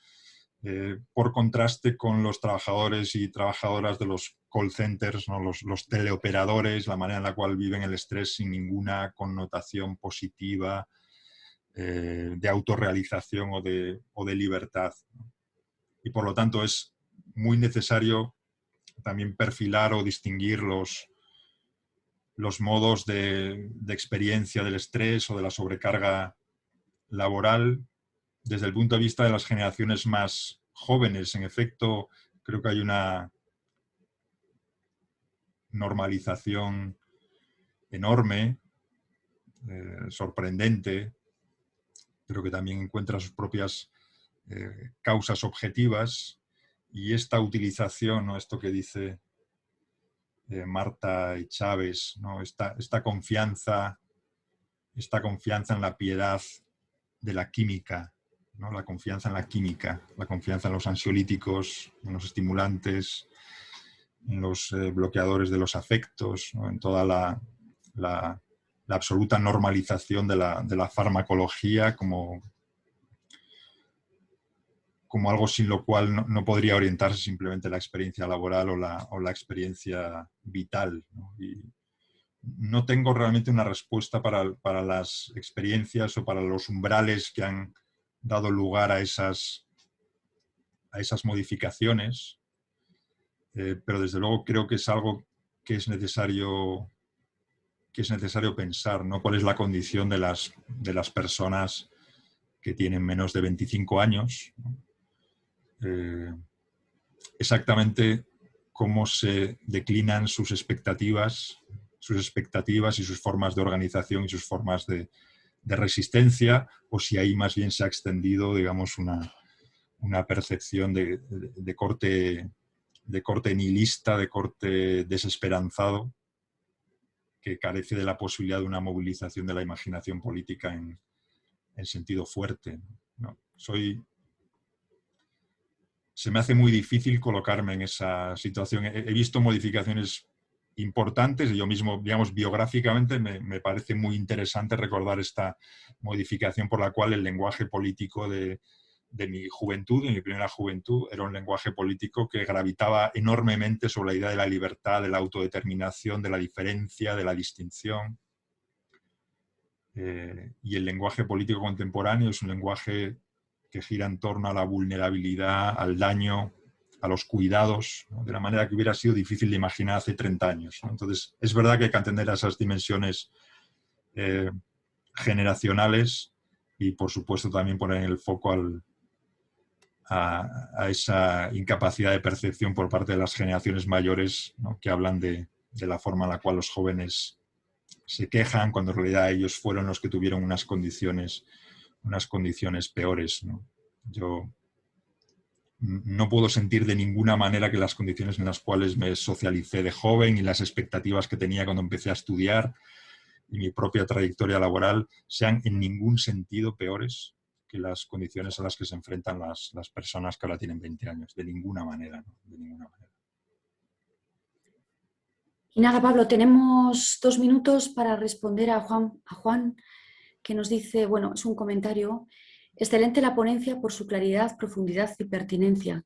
Por contraste con los trabajadores y trabajadoras de los call centers, ¿no? Los teleoperadores, la manera en la cual viven el estrés sin ninguna connotación positiva de autorrealización o de libertad, ¿no? Y por lo tanto es muy necesario también perfilar o distinguir los modos de experiencia del estrés o de la sobrecarga laboral desde el punto de vista de las generaciones más jóvenes. En efecto, creo que hay una normalización enorme, sorprendente, pero que también encuentra sus propias causas objetivas, y esta utilización, ¿no? Esto que dice Marta y Chávez, ¿no? Esta confianza en la piedad de la química, ¿no? La confianza en la química, la confianza en los ansiolíticos, en los estimulantes, en los bloqueadores de los afectos, ¿no? En toda la absoluta normalización de la farmacología como algo sin lo cual no podría orientarse simplemente la experiencia laboral o la experiencia vital, ¿no? Y no tengo realmente una respuesta para las experiencias o para los umbrales que han dado lugar a esas modificaciones, pero desde luego creo que es algo que es necesario pensar, ¿no? ¿Cuál es la condición de las personas que tienen menos de 25 años? ¿No? Exactamente cómo se declinan sus expectativas y sus formas de organización y sus formas de resistencia, o si ahí más bien se ha extendido, digamos, una percepción de corte nihilista, de corte desesperanzado, que carece de la posibilidad de una movilización de la imaginación política en sentido fuerte, ¿no? Se me hace muy difícil colocarme en esa situación. He visto modificaciones importantes y yo mismo, digamos, biográficamente me parece muy interesante recordar esta modificación por la cual el lenguaje político de mi juventud, de mi primera juventud, era un lenguaje político que gravitaba enormemente sobre la idea de la libertad, de la autodeterminación, de la diferencia, de la distinción. Y el lenguaje político contemporáneo es un lenguaje que gira en torno a la vulnerabilidad, al daño, a los cuidados, ¿no? De una manera que hubiera sido difícil de imaginar hace 30 años, ¿no? Entonces, es verdad que hay que atender a esas dimensiones generacionales y, por supuesto, también poner el foco a esa incapacidad de percepción por parte de las generaciones mayores, ¿no? Que hablan de la forma en la cual los jóvenes se quejan, cuando en realidad ellos fueron los que tuvieron unas condiciones peores, ¿no? Yo no puedo sentir de ninguna manera que las condiciones en las cuales me socialicé de joven y las expectativas que tenía cuando empecé a estudiar y mi propia trayectoria laboral sean en ningún sentido peores que las condiciones a las que se enfrentan las personas que ahora tienen 20 años. De ninguna manera, ¿no? De ninguna manera. Y nada, Pablo, tenemos 2 minutos para responder a Juan, que nos dice, bueno, es un comentario: excelente la ponencia por su claridad, profundidad y pertinencia.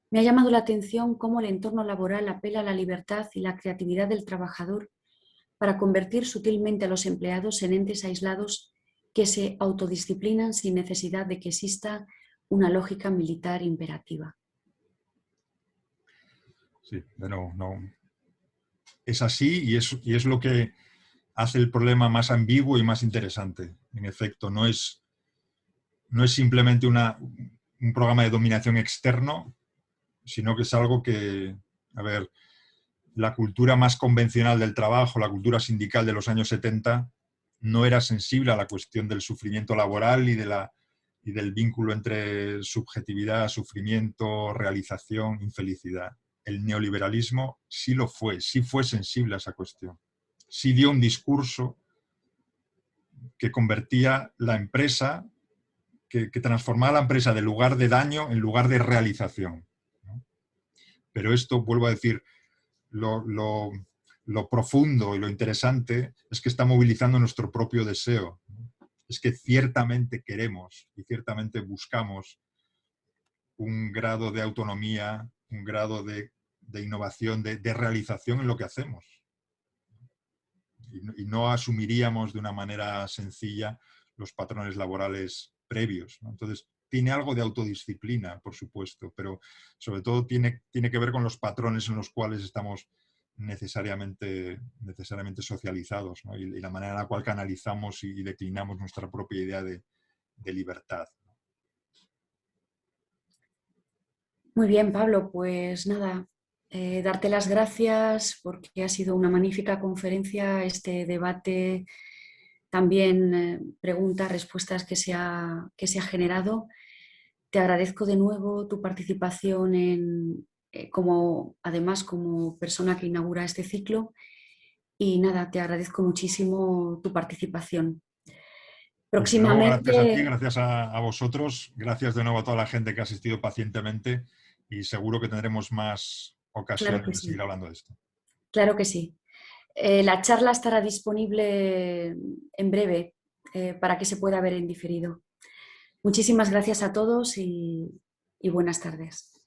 Me ha llamado la atención cómo el entorno laboral apela a la libertad y la creatividad del trabajador para convertir sutilmente a los empleados en entes aislados que se autodisciplinan sin necesidad de que exista una lógica militar imperativa. Sí, no. Es así y es lo que hace el problema más ambiguo y más interesante. En efecto, no es simplemente un programa de dominación externo, sino que es algo que, a ver, la cultura más convencional del trabajo, la cultura sindical de los años 70, no era sensible a la cuestión del sufrimiento laboral y del vínculo entre subjetividad, sufrimiento, realización, infelicidad. El neoliberalismo sí lo fue, sí fue sensible a esa cuestión. Sí dio un discurso que convertía la empresa, que transformaba la empresa de lugar de daño en lugar de realización, ¿no? Pero esto, vuelvo a decir, lo profundo y lo interesante es que está movilizando nuestro propio deseo. Es que ciertamente queremos y ciertamente buscamos un grado de autonomía, un grado de innovación, de realización en lo que hacemos. Y no asumiríamos de una manera sencilla los patrones laborales previos, ¿no? Entonces, tiene algo de autodisciplina, por supuesto, pero sobre todo tiene que ver con los patrones en los cuales estamos necesariamente socializados, ¿no? Y la manera en la cual canalizamos y declinamos nuestra propia idea de libertad. Muy bien, Pablo, pues nada, darte las gracias porque ha sido una magnífica conferencia, este debate, también preguntas, respuestas que se ha generado. Te agradezco de nuevo tu participación además como persona que inaugura este ciclo y nada, te agradezco muchísimo tu participación. Pues de nuevo, gracias a ti, Próximamente, gracias a vosotros, gracias de nuevo a toda la gente que ha asistido pacientemente y seguro que tendremos más claro ocasiones que de seguir sí, hablando de esto. claro que sí. La charla estará disponible en breve para que se pueda ver en diferido. Muchísimas gracias a todos y buenas tardes.